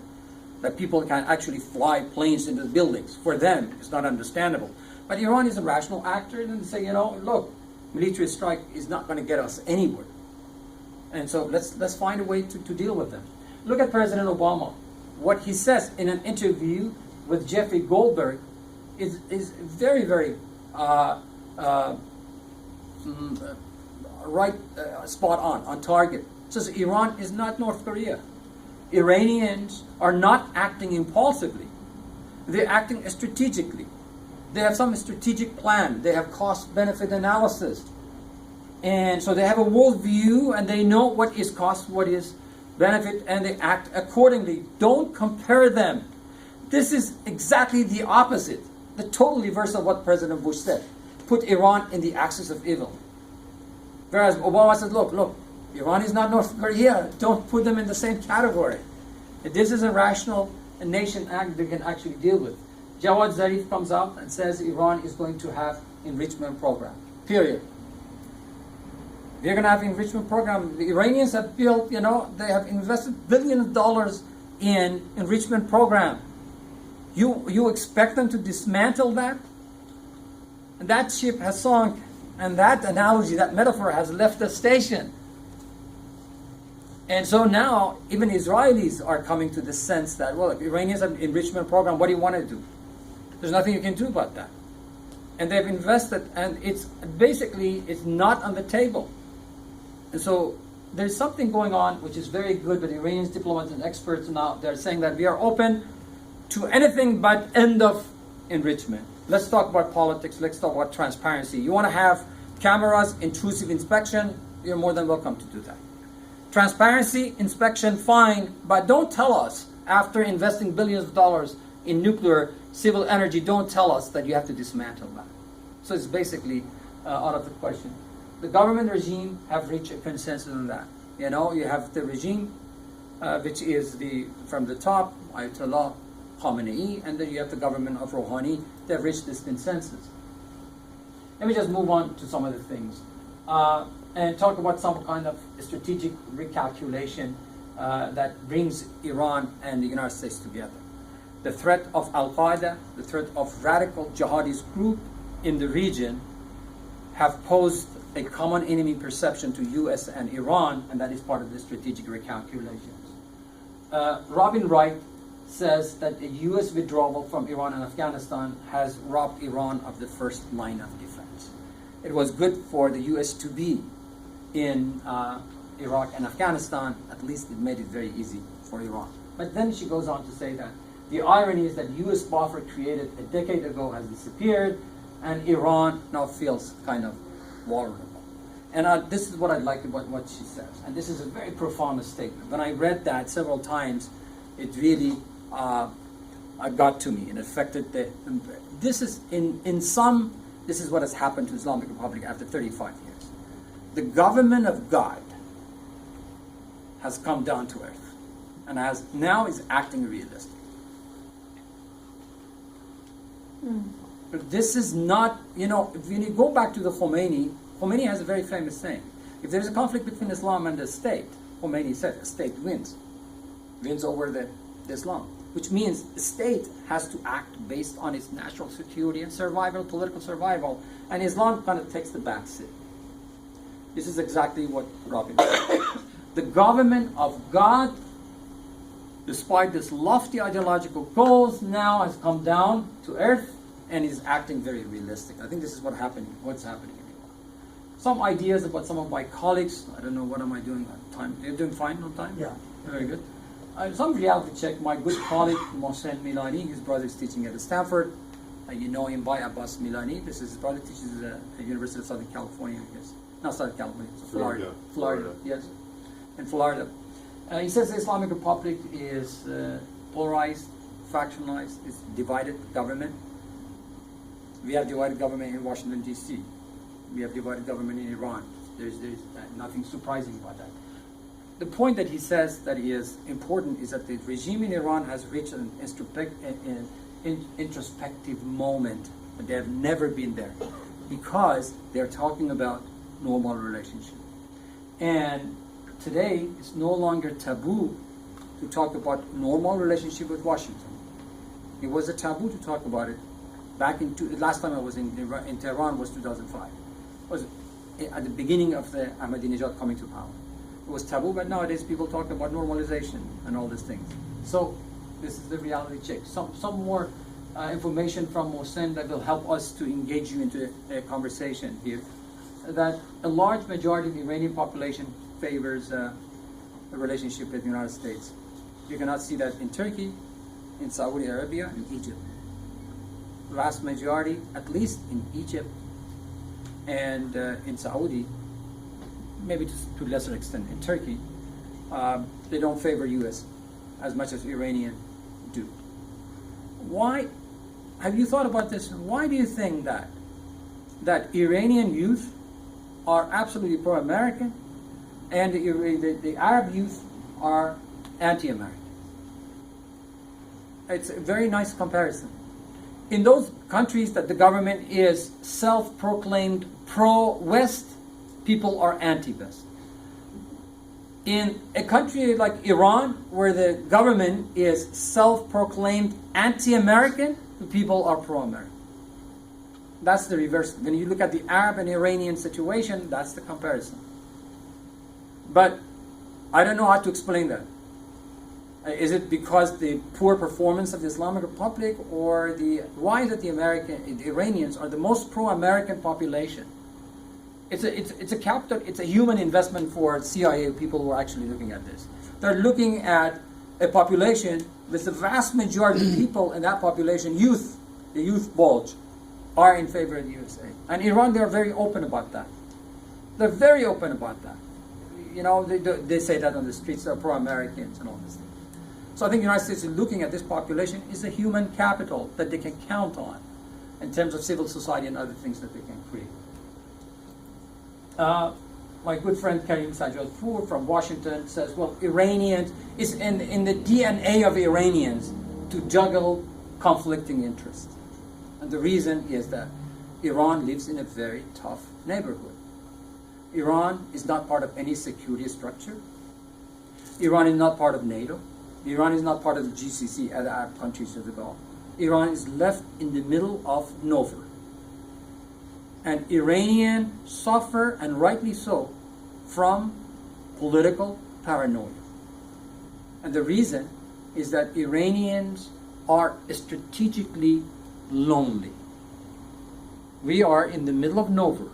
[SPEAKER 2] that people can actually fly planes into the buildings. For them, it's not understandable. But Iran is a rational actor, and they say, look, military strike is not going to get us anywhere. And so let's find a way to deal with them. Look at President Obama. What he says in an interview with Jeffrey Goldberg is very, very spot on target. It says Iran is not North Korea. Iranians are not acting impulsively. They're acting strategically. They have some strategic plan. They have cost-benefit analysis. And so they have a worldview, and they know what is cost, what is benefit, and they act accordingly. Don't compare them. This is exactly the opposite, the total reverse of what President Bush said. Put Iran in the axis of evil. Whereas Obama said, look, Iran is not North Korea. Don't put them in the same category. This is a rational nation act they can actually deal with. Jawad Zarif comes out and says Iran is going to have enrichment program. Period. They're going to have enrichment program. The Iranians have built, they have invested billions of dollars in enrichment program. You expect them to dismantle that? And that ship has sunk, and that analogy, that metaphor has left the station. And so now, even Israelis are coming to the sense that, well, if Iranians have an enrichment program, what do you want to do? There's nothing you can do about that. And they've invested, and it's not on the table. And so there's something going on which is very good with Iranian diplomats and experts now. They're saying that we are open to anything but end of enrichment. Let's talk about politics. Let's talk about transparency. You want to have cameras, intrusive inspection, you're more than welcome to do that. Transparency, inspection, fine, but don't tell us, after investing billions of dollars in nuclear, civil energy, don't tell us that you have to dismantle that. So it's basically out of the question. The government regime have reached a consensus on that. You have the regime, which is from the top, Ayatollah Khomeini, and then you have the government of Rouhani. They've reached this consensus. Let me just move on to some of the things and talk about some kind of strategic recalculation that brings Iran and the United States together. The threat of Al-Qaeda, the threat of radical jihadist group in the region have posed a common enemy perception to U.S. and Iran, and that is part of the strategic recalculations. Robin Wright says that the U.S. withdrawal from Iran and Afghanistan has robbed Iran of the first line of defense. It was good for the U.S. to be in Iraq and Afghanistan. At least it made it very easy for Iran. But then she goes on to say that the irony is that U.S. buffer created a decade ago has disappeared, and Iran now feels kind of vulnerable. And this is what I like about what she says. And this is a very profound statement. When I read that several times, it really got to me and affected this is this is what has happened to Islamic Republic after 35 years. The government of God has come down to earth and now is acting realistic. But this is not, when you go back to the Khomeini has a very famous saying. If there's a conflict between Islam and the state, Khomeini said, the state wins over the Islam. Which means the state has to act based on its national security and survival, political survival, and Islam kind of takes the back seat. This is exactly what Rabin said. The government of God, despite this lofty ideological goals, now has come down to earth and is acting very realistic. I think this is what's happening in Iran. Some ideas about some of my colleagues. I don't know, what am I doing on time? You're doing fine on time?
[SPEAKER 3] Yeah.
[SPEAKER 2] Very good. Some reality check. My good colleague, Mohsen Milani, his brother is teaching at Stanford. You know him by Abbas Milani. This is his brother, teaches at the University of Southern California, I guess. Not Southern California, Florida, yes. In Florida. He says the Islamic Republic is polarized, factionalized, it's divided government. We have divided government in Washington, D.C. We have divided government in Iran. There's nothing surprising about that. The point that he says that is important is that the regime in Iran has reached an introspective moment, but they have never been there, because they're talking about normal relationship. And today, it's no longer taboo to talk about normal relationship with Washington. It was a taboo to talk about it back in last time I was in Tehran was 2005. It was at the beginning of the Ahmadinejad coming to power. It was taboo, but nowadays people talk about normalization and all these things. So this is the reality check. Some more information from Mohsen that will help us to engage you into a conversation here. That a large majority of the Iranian population favors a relationship with the United States. You cannot see that in Turkey, in Saudi Arabia, in Egypt. Vast majority, at least in Egypt and in Saudi, maybe to a lesser extent in Turkey, they don't favor U.S. as much as Iranian do. Why? Have you thought about this? Why do you think that Iranian youth are absolutely pro-American and the Arab youth are anti-American? It's a very nice comparison. In those countries that the government is self-proclaimed pro-West, people are anti-West. In a country like Iran, where the government is self-proclaimed anti-American, the people are pro-American. That's the reverse. When you look at the Arab and Iranian situation, that's the comparison. But I don't know how to explain that. Is it because the poor performance of the Islamic Republic, or why is it the Iranians are the most pro-American population? It's a capital, it's a human investment for CIA people who are actually looking at this. They're looking at a population with the vast majority of people in that population, youth, the youth bulge, are in favor of the USA. And Iran, they're very open about that. They're very open about that. You know, they say that on the streets, they're pro-Americans and all this thing. So I think the United States is looking at this population is a human capital that they can count on in terms of civil society and other things that they can create. My good friend Karim Sajjadpour from Washington says, well, Iranians, it's in the DNA of Iranians to juggle conflicting interests. And the reason is that Iran lives in a very tough neighborhood. Iran is not part of any security structure. Iran is not part of NATO. Iran is not part of the GCC, other Arab countries of the Gulf. Iran is left in the middle of nowhere. And Iranians suffer, and rightly so, from political paranoia. And the reason is that Iranians are strategically lonely. We are in the middle of nowhere.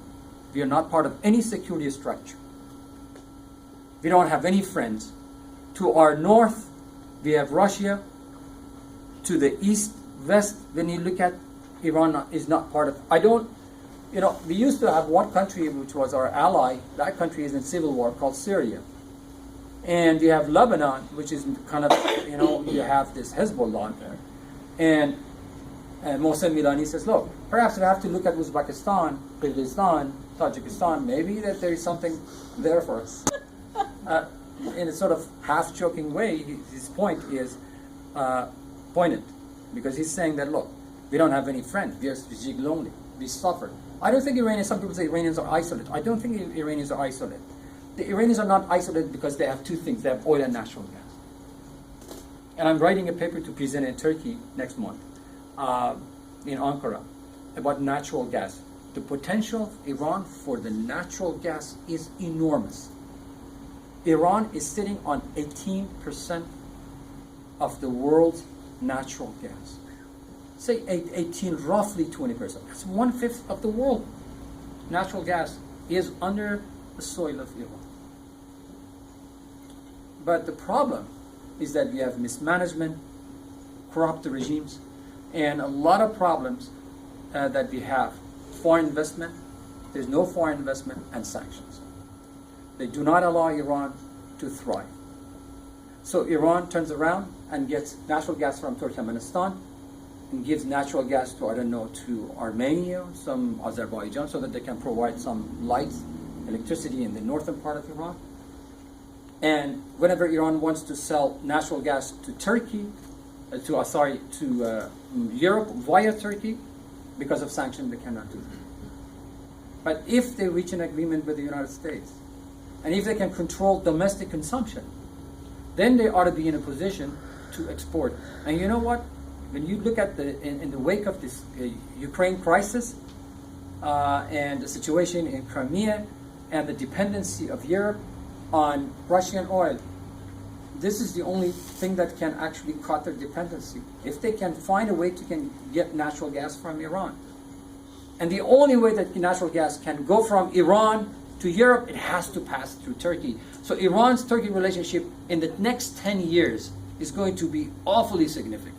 [SPEAKER 2] We are not part of any security structure. We don't have any friends. To our north, we have Russia. To the east, west, when you look at Iran is not part of, we used to have one country which was our ally. That country is in civil war, called Syria. And you have Lebanon, which is kind of, you have this Hezbollah there. And Mohsen Milani says, look, perhaps we have to look at Uzbekistan, Kyrgyzstan, Tajikistan, maybe that there is something there for us. In a sort of half-joking way, his point is poignant, because he's saying that, look, we don't have any friends, we are strategically lonely, we suffer. I don't think some people say Iranians are isolated. I don't think Iranians are isolated. The Iranians are not isolated because they have two things. They have oil and natural gas. And I'm writing a paper to present in Turkey next month, in Ankara, about natural gas. The potential of Iran for the natural gas is enormous. Iran is sitting on 18% of the world's natural gas. Say 18, roughly 20%. That's 1/5 of the world. Natural gas is under the soil of Iran. But the problem is that we have mismanagement, corrupt regimes, and a lot of problems that we have. Foreign investment, there's no foreign investment, and sanctions. They do not allow Iran to thrive. So Iran turns around and gets natural gas from Turkmenistan and gives natural gas to, I don't know, to Armenia, some Azerbaijan, so that they can provide some light, electricity in the northern part of Iran. And whenever Iran wants to sell natural gas to Turkey, to Europe via Turkey, because of sanctions, they cannot do that. But if they reach an agreement with the United States, and if they can control domestic consumption, then they ought to be in a position to export. And you know what? When you look at in the wake of this Ukraine crisis and the situation in Crimea and the dependency of Europe on Russian oil, this is the only thing that can actually cut their dependency. If they can find a way to get natural gas from Iran. And the only way that natural gas can go from Iran to Europe, it has to pass through Turkey. So Iran's Turkey relationship in the next 10 years is going to be awfully significant.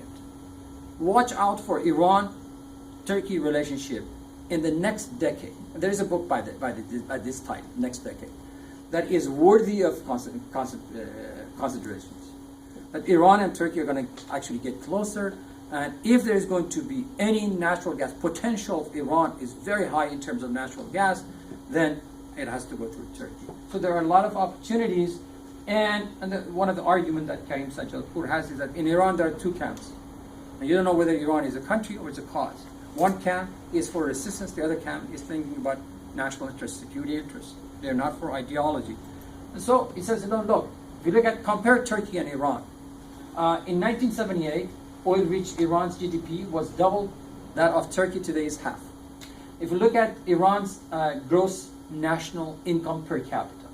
[SPEAKER 2] Watch out for Iran-Turkey relationship in the next decade. There is a book by this type, Next Decade, that is worthy of considerations. That Iran and Turkey are going to actually get closer, and if there is going to be any natural gas, potential of Iran is very high in terms of natural gas, then it has to go through Turkey. So there are a lot of opportunities, and one of the arguments that Karim Sajjalpour has is that in Iran there are two camps. And you don't know whether Iran is a country or it's a cause. One camp is for resistance, the other camp is thinking about national interest, security interest. They're not for ideology. And so he says, look, if you compare Turkey and Iran, in 1978, oil-rich Iran's GDP was double that of Turkey. Today is half. If you look at Iran's gross national income per capita,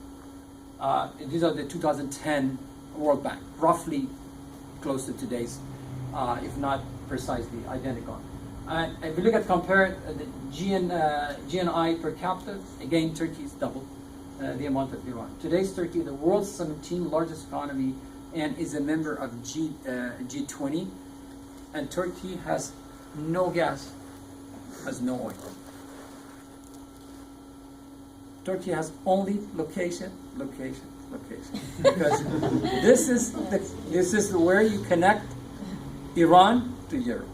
[SPEAKER 2] these are the 2010 World Bank, roughly close to today's, if not precisely identical. And if you compare the GNI per capita, again, Turkey is double the amount of Iran. Today's Turkey, the world's 17th largest economy, and is a member of G20. And Turkey has no gas, has no oil. Turkey has only location. Because this is where you connect Iran to Europe.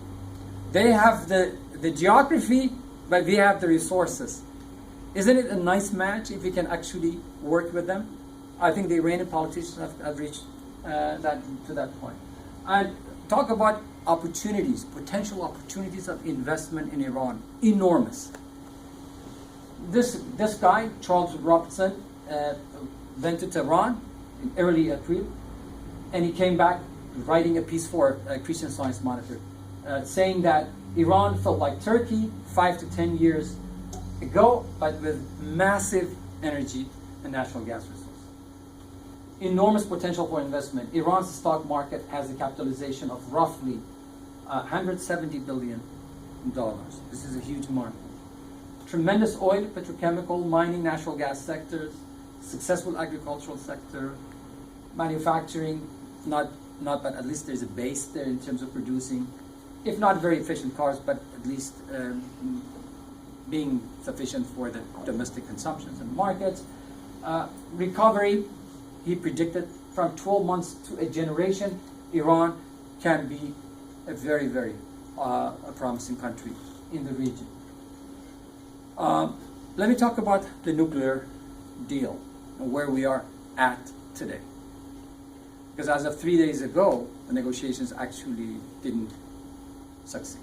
[SPEAKER 2] They have the geography, but we have the resources. Isn't it a nice match if we can actually work with them? I think the Iranian politicians have reached to that point. And talk about opportunities, potential opportunities of investment in Iran, enormous. This guy, Charles Robertson, went to Tehran in early April, and he came back writing a piece for Christian Science Monitor, saying that Iran felt like Turkey 5 to 10 years ago, but with massive energy and natural gas resources. Enormous potential for investment. Iran's stock market has a capitalization of roughly $170 billion. This is a huge market. Tremendous oil, petrochemical, mining, natural gas sectors, successful agricultural sector, manufacturing, but at least there's a base there in terms of producing, if not very efficient cars, but at least being sufficient for the domestic consumptions and markets. Recovery, he predicted, from 12 months to a generation, Iran can be a very, very promising country in the region. Let me talk about the nuclear deal and where we are at today. Because as of 3 days ago, the negotiations actually didn't succeed.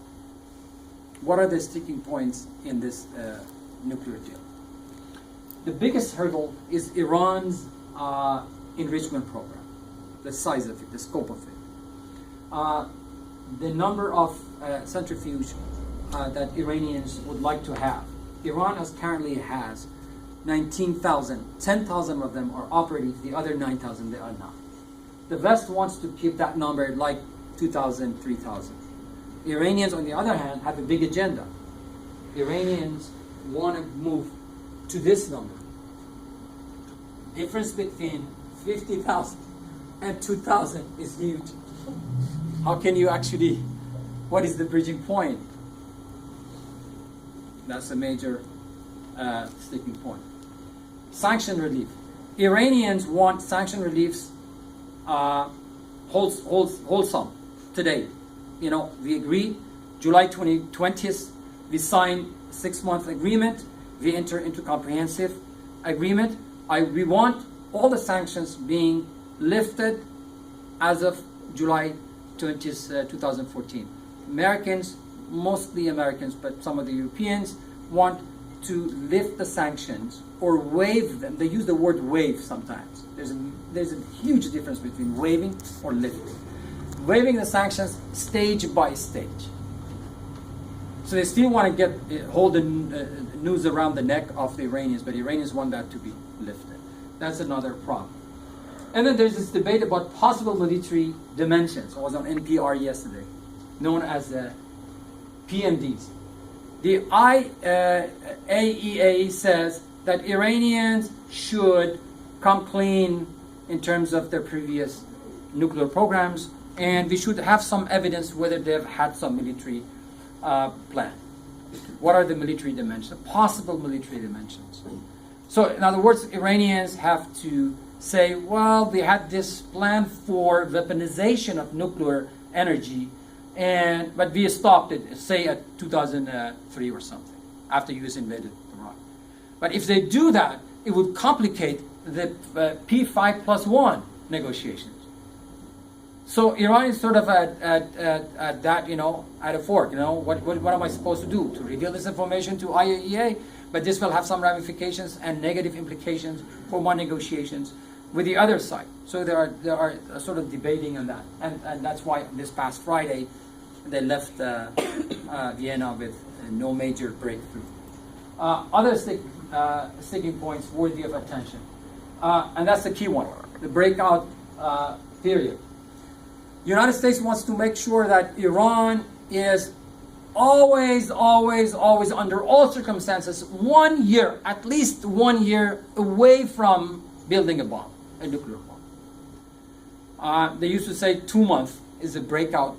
[SPEAKER 2] What are the sticking points in this nuclear deal? The biggest hurdle is Iran's enrichment program, the size of it, the scope of it. The number of centrifuges that Iranians would like to have Iran currently has 19,000. 10,000 of them are operative. The other 9,000, they are not. The West wants to keep that number like 2,000, 3,000. Iranians, on the other hand, have a big agenda. Iranians want to move to this number. Difference between 50,000 and 2,000 is huge. How can you actually, what is the bridging point? That's a major sticking point. Sanction relief. Iranians want sanction reliefs wholesome today. You know, we agreed, July 20th, we signed 6-month agreement, we enter into comprehensive agreement. We want all the sanctions being lifted as of July 20th, 2014. Americans, mostly Americans, but some of the Europeans want to lift the sanctions or waive them. They use the word waive sometimes. There's a huge difference between waiving or lifting. Waiving the sanctions stage by stage. So they still want to hold the noose around the neck of the Iranians, but the Iranians want that to be lifted. That's another problem. And then there's this debate about possible military dimensions. I was on NPR yesterday, known as the PMDs. The IAEA says that Iranians should come clean in terms of their previous nuclear programs, and we should have some evidence whether they've had some military plan. What are the military dimensions? Possible military dimensions. So, in other words, Iranians have to say, well, we had this plan for weaponization of nuclear energy, but we stopped it, say, at 2003 or something, after US invaded Iraq. But if they do that, it would complicate the P5+1 negotiations. So Iran is sort of at that, at a fork. What am I supposed to do? To reveal this information to IAEA? But this will have some ramifications and negative implications for my negotiations with the other side. So they are sort of debating on that, and that's why this past Friday they left Vienna with no major breakthrough. Other sticking points worthy of attention, and that's the key one: the breakout period. The United States wants to make sure that Iran is always, under all circumstances, 1 year, at least 1 year away from building a bomb, a nuclear bomb. They used to say 2 months is a breakout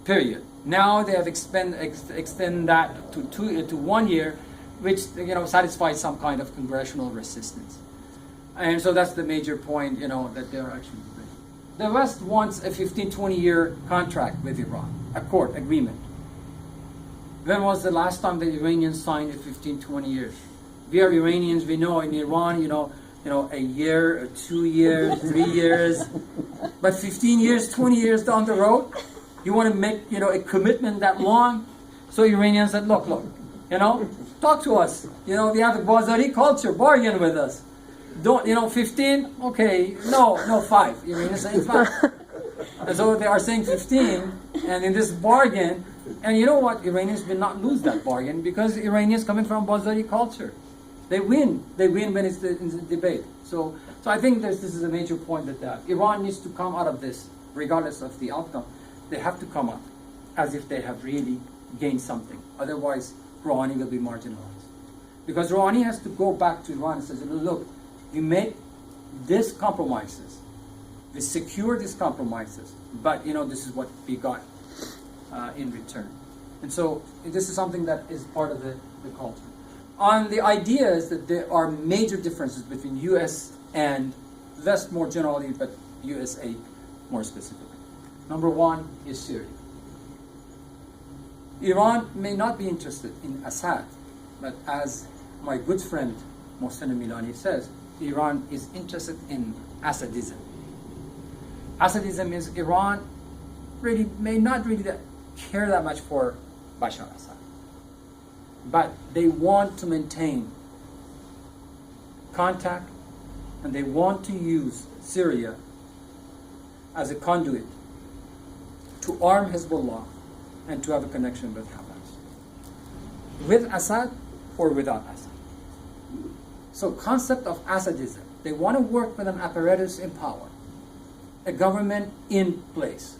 [SPEAKER 2] period. Now they have extend that to 1 year, which satisfies some kind of congressional resistance. And so that's the major point, that they're actually debating. The West wants a 15-20 year contract with Iran, agreement. When was the last time the Iranians signed a 15-20 years? We are Iranians, we know in Iran, a year, or 2 years, 3 years, but 15 years, 20 years down the road, you want to make, a commitment that long? So Iranians said, look, talk to us. We have a Bazari culture, bargain with us. Don't, 15? Okay, no, 5. Iranians saying 5. And so they are saying 15, and in this bargain, and you know what? Iranians will not lose that bargain because Iranians coming from Bazari culture. They win when it's in the debate. So I think this is a major point that Iran needs to come out of this, regardless of the outcome. They have to come up as if they have really gained something. Otherwise, Rouhani will be marginalized. Because Rouhani has to go back to Iran and say, look, we made these compromises. We secured these compromises. But, this is what we got in return. And so this is something that is part of the culture. On the ideas that there are major differences between U.S. and West more generally, but USA more specifically. Number one is Syria. Iran may not be interested in Assad, but as my good friend Mohsen Milani says, Iran is interested in Assadism. Assadism is Iran may not really care that much for Bashar Assad, but they want to maintain contact, and they want to use Syria as a conduit to arm Hezbollah and to have a connection with Hamas. With Assad, or without Assad. So concept of Assadism, they want to work with an apparatus in power, a government in place,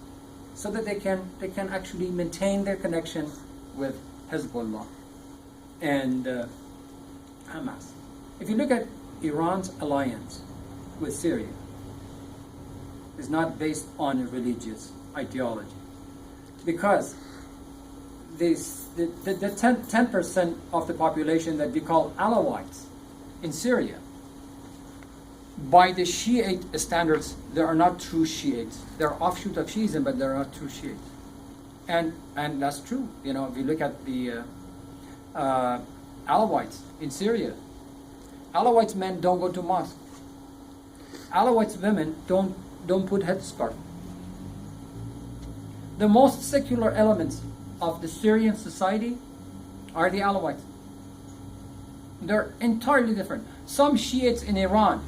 [SPEAKER 2] so that they can actually maintain their connection with Hezbollah and Hamas. If you look at Iran's alliance with Syria, it's not based on a religious ideology, because the 10% of the population that we call Alawites in Syria, by the Shiite standards, they are not true Shiites. They're offshoot of Shiism, but they're not true Shiites. And that's true. You know, if you look at the Alawites in Syria, Alawites men don't go to mosque. Alawites women don't put headscarf. The most secular elements of the Syrian society are the Alawites. They're entirely different. Some Shiites in Iran,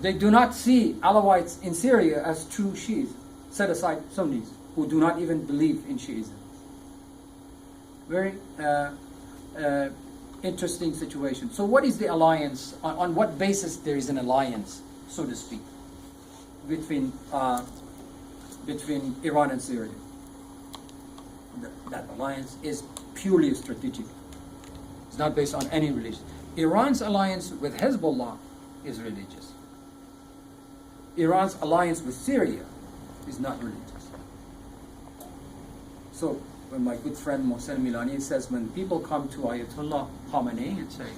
[SPEAKER 2] they do not see Alawites in Syria as true Shiites, set aside Sunnis, who do not even believe in Shiism. Very interesting situation. So what is the alliance? On what basis there is an alliance, so to speak, between Iran and Syria? That alliance is purely strategic. It's not based on any religion. Iran's alliance with Hezbollah is religious. Iran's alliance with Syria is not religious. So when my good friend Mohsen Milani says, when people come to Ayatollah Khamenei and say,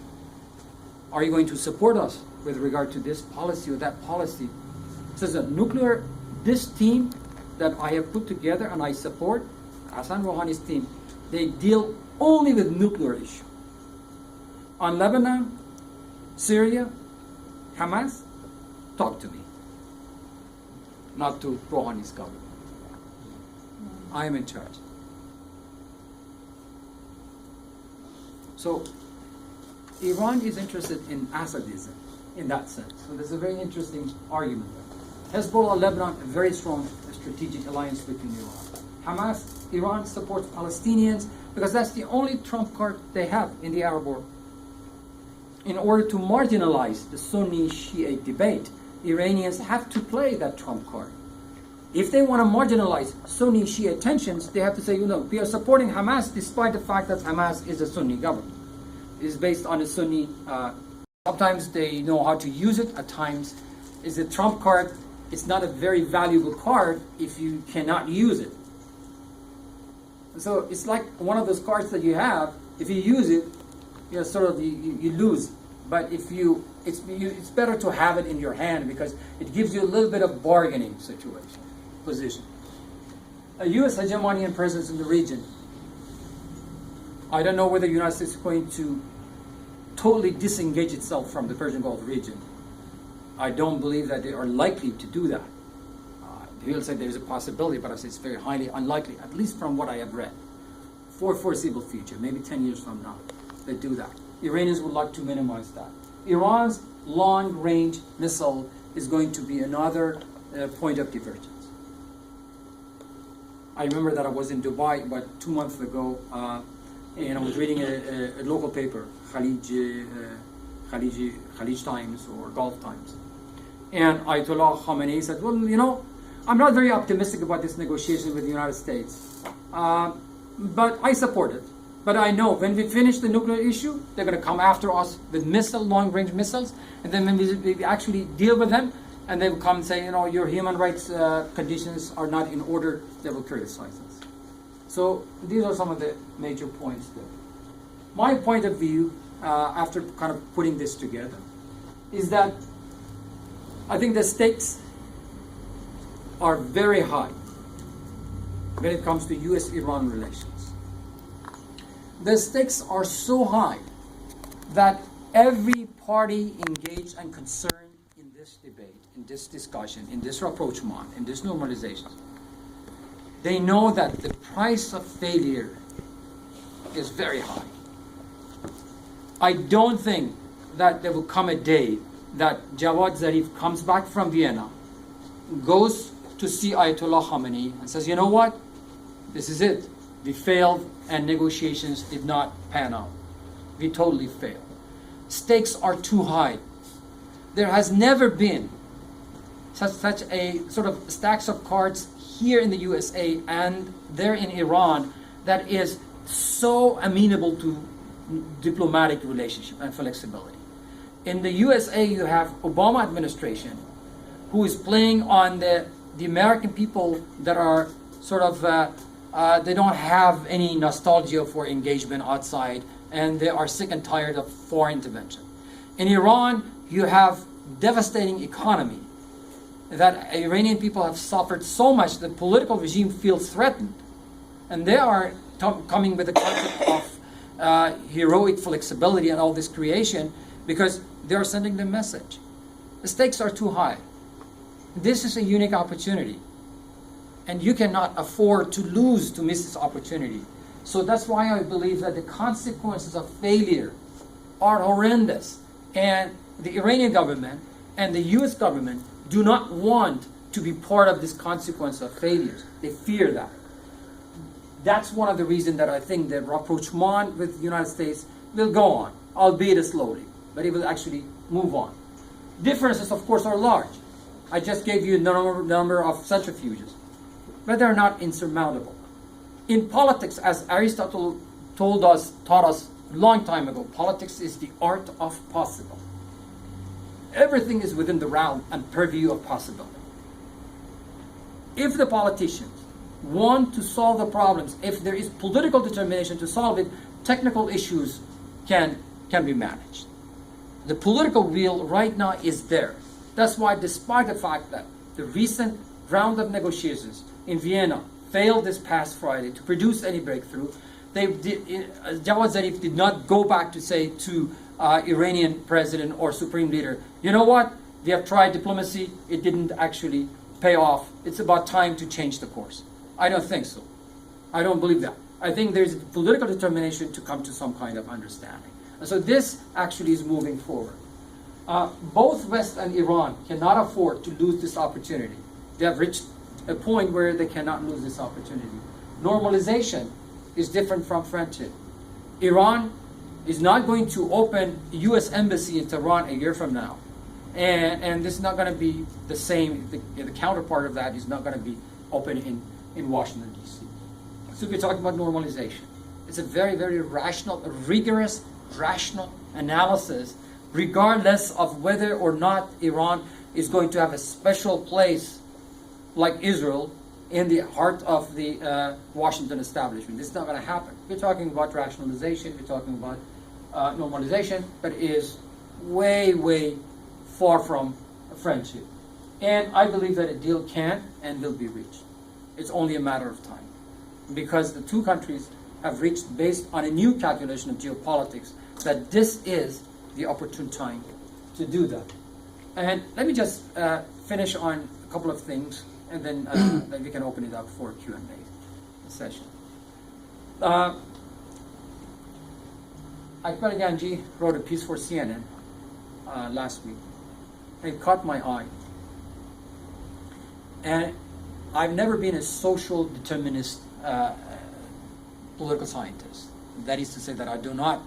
[SPEAKER 2] are you going to support us with regard to this policy or that policy? He says that this team that I have put together and I support, Hassan Rouhani's team, they deal only with nuclear issue. On Lebanon, Syria, Hamas, talk to me. Not to Rouhani's government. I am in charge. So Iran is interested in Assadism in that sense. So there's a very interesting argument there. Hezbollah, Lebanon, a very strong strategic alliance between Iran. Hamas, Iran supports Palestinians because that's the only trump card they have in the Arab world. In order to marginalize the Sunni-Shiite debate, Iranians have to play that trump card. If they want to marginalize Sunni-Shiite tensions, they have to say, you know, we are supporting Hamas despite the fact that Hamas is a Sunni government. It is based on a Sunni. Sometimes they know how to use it. At times, it's a trump card. It's not a very valuable card if you cannot use it. So it's like one of those cards that you have. If you use it, you know, sort of you lose. But if it's better to have it in your hand because it gives you a little bit of bargaining position. A U.S. hegemony and presence in the region. I don't know whether the United States is going to totally disengage itself from the Persian Gulf region. I don't believe that they are likely to do that. People say there's a possibility, but I say it's very highly unlikely, at least from what I have read. For foreseeable future, maybe 10 years from now, they do that. Iranians would like to minimize that. Iran's long-range missile is going to be another point of divergence. I remember that I was in Dubai about 2 months ago, and I was reading a local paper, Khalij Times or Gulf Times. And Ayatollah Khamenei said, well, you know, I'm not very optimistic about this negotiation with the United States, but I support it. But I know when we finish the nuclear issue, they're going to come after us with long-range missiles, and then when we actually deal with them, and they will come and say, you know, your human rights conditions are not in order, they will criticize us. So these are some of the major points there. My point of view, after kind of putting this together, is that I think the stakes are very high when it comes to U.S.-Iran relations. The stakes are so high that every party engaged and concerned in this debate, in this discussion, in this rapprochement, in this normalization, they know that the price of failure is very high. I don't think that there will come a day that Javad Zarif comes back from Vienna, goes to see Ayatollah Khamenei and says, you know what? This is it. We failed and negotiations did not pan out. we totally fail. Stakes are too high. There has never been such a sort of stacks of cards here in the USA and there in Iran that is so amenable to diplomatic relationship and flexibility. In the USA, you have Obama administration, who is playing on the American people that are sort of, they don't have any nostalgia for engagement outside, and they are sick and tired of foreign intervention. In Iran, you have devastating economy that Iranian people have suffered so much that the political regime feels threatened. And they are coming with the concept of heroic flexibility and all this creation because they are sending the message. The stakes are too high. This is a unique opportunity. And you cannot afford to miss this opportunity. So that's why I believe that the consequences of failure are horrendous. And the Iranian government and the US government do not want to be part of this consequence of failures. They fear that. That's one of the reasons that I think the rapprochement with the United States will go on, albeit slowly, but it will actually move on. Differences, of course, are large. I just gave you a number of centrifuges, but they're not insurmountable. In politics, as Aristotle taught us a long time ago, politics is the art of possible. Everything is within the realm and purview of possibility. If the politicians want to solve the problems, if there is political determination to solve it, technical issues can be managed. The political will right now is there. That's why, despite the fact that the recent round of negotiations in Vienna failed this past Friday to produce any breakthrough, Jawad Zarif did not go back to say to Iranian president or supreme leader, you know what, we have tried diplomacy, it didn't actually pay off, it's about time to change the course. I don't think so. I don't believe that. I think there's political determination to come to some kind of understanding. And so this actually is moving forward. Both West and Iran cannot afford to lose this opportunity. They have reached a point where they cannot lose this opportunity. Normalization is different from friendship. Iran is not going to open a U.S. embassy in Tehran a year from now. And this is not going to be the same, the counterpart of that is not going to be open in Washington, D.C. So we're talking about normalization. It's a very, very rational, rigorous, rational analysis, regardless of whether or not Iran is going to have a special place like Israel in the heart of the Washington establishment. This is not going to happen. We're talking about rationalization, we're talking about normalization, but it is way, way far from a friendship. And I believe that a deal can and will be reached. It's only a matter of time. Because the two countries have reached, based on a new calculation of geopolitics, that this is the opportune time to do that. And let me just finish on a couple of things, and then we can open it up for Q&A session. Akbar Ganji wrote a piece for CNN last week. It caught my eye. And I've never been a social determinist political scientist. That is to say that I do not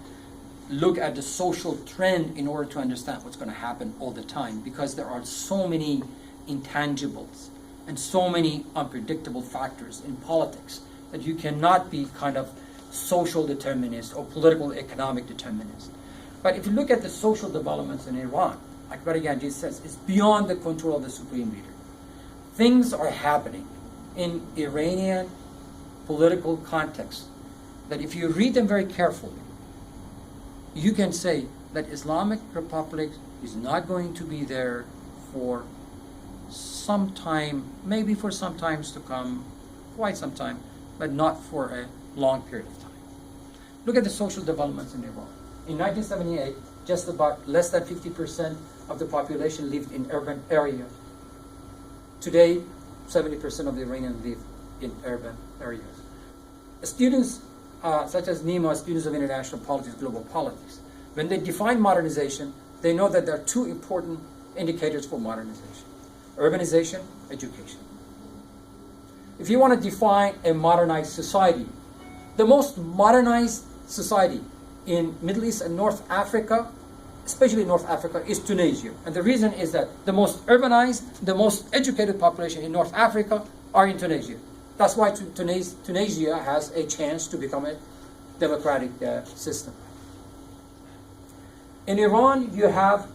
[SPEAKER 2] look at the social trend in order to understand what's going to happen all the time, because there are so many intangibles and so many unpredictable factors in politics that you cannot be kind of social determinist or political economic determinist. But if you look at the social developments in Iran, like Ganji says, it's beyond the control of the supreme leader. Things are happening in Iranian political context that if you read them very carefully, you can say that Islamic Republic is not going to be there for some time, maybe for some times to come, quite some time, but not for a long period of time. Look at the social developments in Iran. In 1978, just about less than 50% of the population lived in urban areas. Today, 70% of the Iranians live in urban areas. Students such as NEMA, students of international politics, global politics, when they define modernization, they know that there are two important indicators for modernization: urbanization, education. If you want to define a modernized society, the most modernized society in Middle East and North Africa, especially North Africa, is Tunisia. And the reason is that the most urbanized, the most educated population in North Africa are in Tunisia. That's why Tunisia has a chance to become a democratic system. In Iran, you have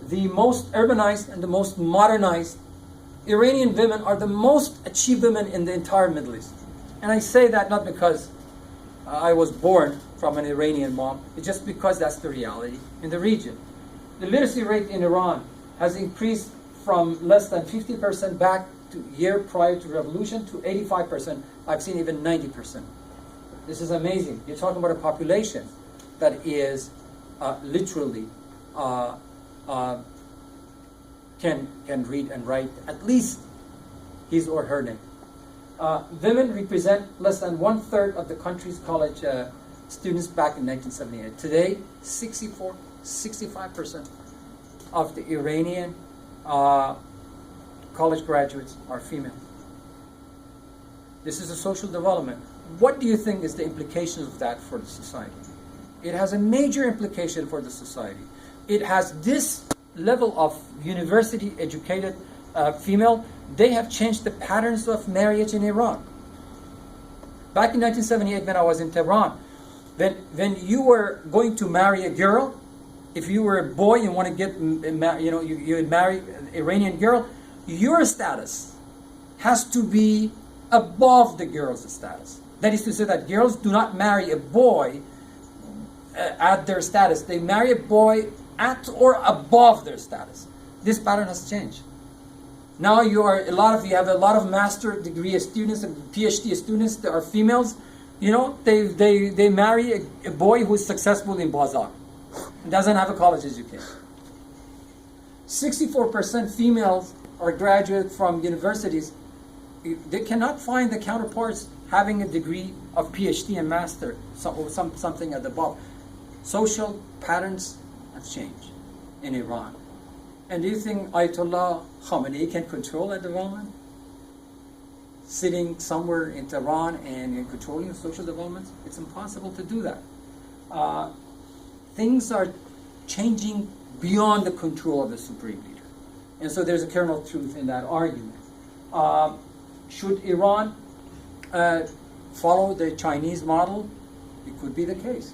[SPEAKER 2] the most urbanized and the most modernized. Iranian women are the most achieved women in the entire Middle East. And I say that not because I was born from an Iranian mom, it's just because that's the reality in the region. The literacy rate in Iran has increased from less than 50% back to year prior to revolution to 85%. I've seen even 90%. This is amazing. You're talking about a population that is literally can read and write at least his or her name. Women represent less than 1/3 of the country's college students back in 1978. Today, 65% of the Iranian college graduates are female. This is a social development. What do you think is the implications of that for the society? It has a major implication for the society. It has this level of university educated female. They have changed the patterns of marriage in Iran. Back in 1978 when I was in Tehran, when you were going to marry a girl, if you were a boy and want to get, you would marry an Iranian girl, your status has to be above the girl's status. That is to say that girls do not marry a boy at their status. They marry a boy at or above their status. This pattern has changed. Now you have a lot of master degree students and Ph.D. students that are females. They marry a boy who is successful in Bazaar and doesn't have a college education. 64% females are graduates from universities. They cannot find the counterparts having a degree of Ph.D. and master, something at the above. Social patterns have changed in Iran. And do you think Ayatollah Khomeini can control that development? Sitting somewhere in Tehran and controlling social developments? It's impossible to do that. Things are changing beyond the control of the supreme leader. And so there's a kernel of truth in that argument. Should Iran follow the Chinese model? It could be the case.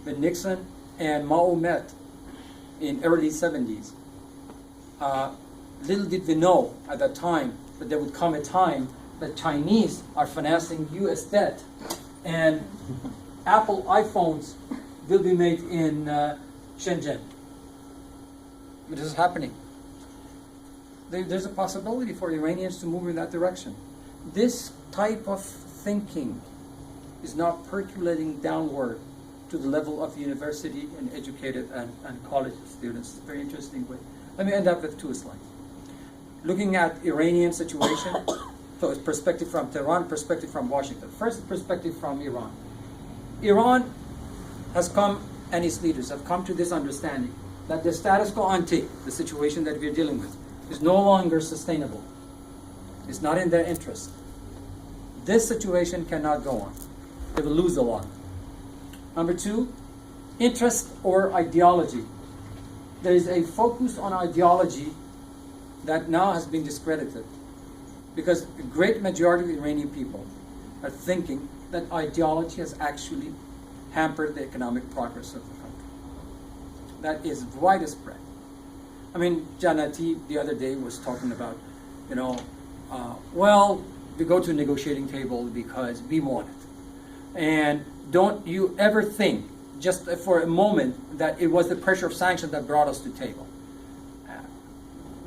[SPEAKER 2] When Nixon and Mao met in early 70s, little did we know at that time that there would come a time that Chinese are financing U.S. debt and Apple iPhones will be made in Shenzhen. This is happening. There's a possibility for Iranians to move in that direction. This type of thinking is not percolating downward to the level of university and educated and college students. It's a very interesting way. Let me end up with two slides. Looking at Iranian situation, so it's perspective from Tehran, perspective from Washington. First, perspective from Iran. Iran has come, and its leaders have come to this understanding that the status quo ante, the situation that we're dealing with, is no longer sustainable. It's not in their interest. This situation cannot go on. They will lose a lot. Number two, interest or ideology. There is a focus on ideology that now has been discredited because the great majority of Iranian people are thinking that ideology has actually hampered the economic progress of the country. That is widespread. I mean, Janati the other day was talking about, we go to a negotiating table because we want it. And don't you ever think, just for a moment, that it was the pressure of sanctions that brought us to the table.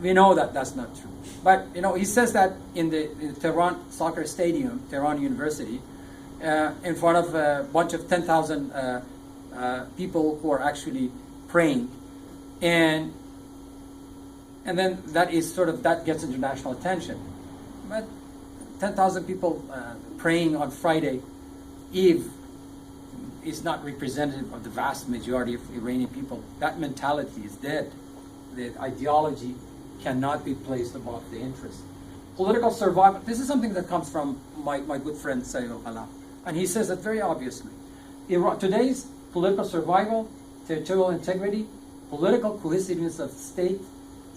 [SPEAKER 2] We know that that's not true. But, he says that in the Tehran soccer stadium, Tehran University, in front of a bunch of 10,000 people who are actually praying. And then that gets international attention. But 10,000 people praying on Friday Eve is not representative of the vast majority of Iranian people. That mentality is dead. The ideology cannot be placed above the interest. Political survival, this is something that comes from my good friend Sayyid al-Khala. And he says that very obviously. Today's political survival, territorial integrity, political cohesiveness of state,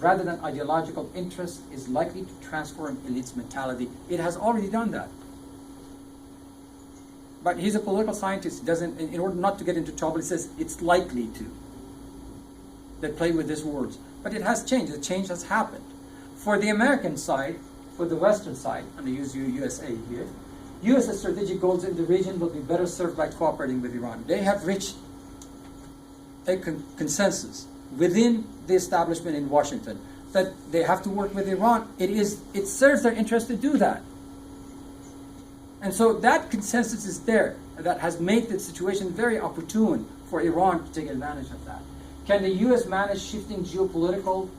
[SPEAKER 2] rather than ideological interest, is likely to transform elite's mentality. It has already done that. But he's a political scientist. He doesn't, in order not to get into trouble, he says it's likely to. They play with these words. But it has changed. The change has happened. For the American side, for the Western side, I'm going to use USA here, U.S. strategic goals in the region will be better served by cooperating with Iran. They have reached a consensus within the establishment in Washington that they have to work with Iran. It serves their interest to do that. And so that consensus is there. That has made the situation very opportune for Iran to take advantage of that. Can the U.S. manage shifting geopolitical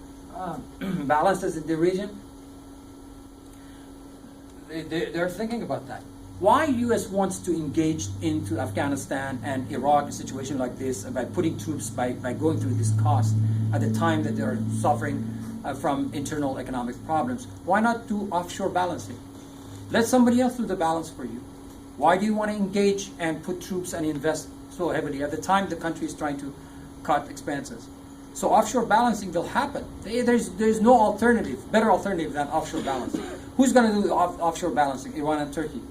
[SPEAKER 2] balances in the region? They're thinking about that. Why U.S. wants to engage into Afghanistan and Iraq, a situation like this, by putting troops, by going through this cost at the time that they're suffering from internal economic problems? Why not do offshore balancing? Let somebody else do the balance for you. Why do you want to engage and put troops and invest so heavily at the time the country is trying to cut expenses? So offshore balancing will happen. There's no alternative, better alternative than offshore balancing. Who's going to do the offshore balancing? Iran and Turkey.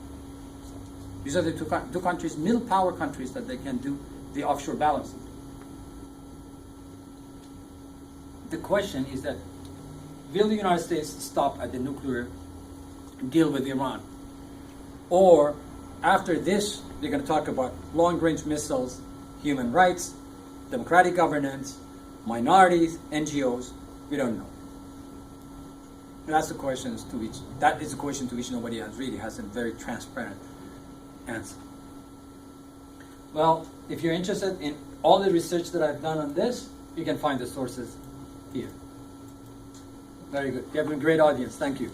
[SPEAKER 2] These are the two countries, middle power countries, that they can do the offshore balancing. The question is that, will the United States stop at the nuclear deal with Iran? Or after this, they're going to talk about long-range missiles, human rights, democratic governance, minorities, NGOs. We don't know. That's the questions to which, that is a question to which nobody has a very transparent answer. Well, if you're interested in all the research that I've done on this, you can find the sources here. Very good. You have a great audience. Thank you.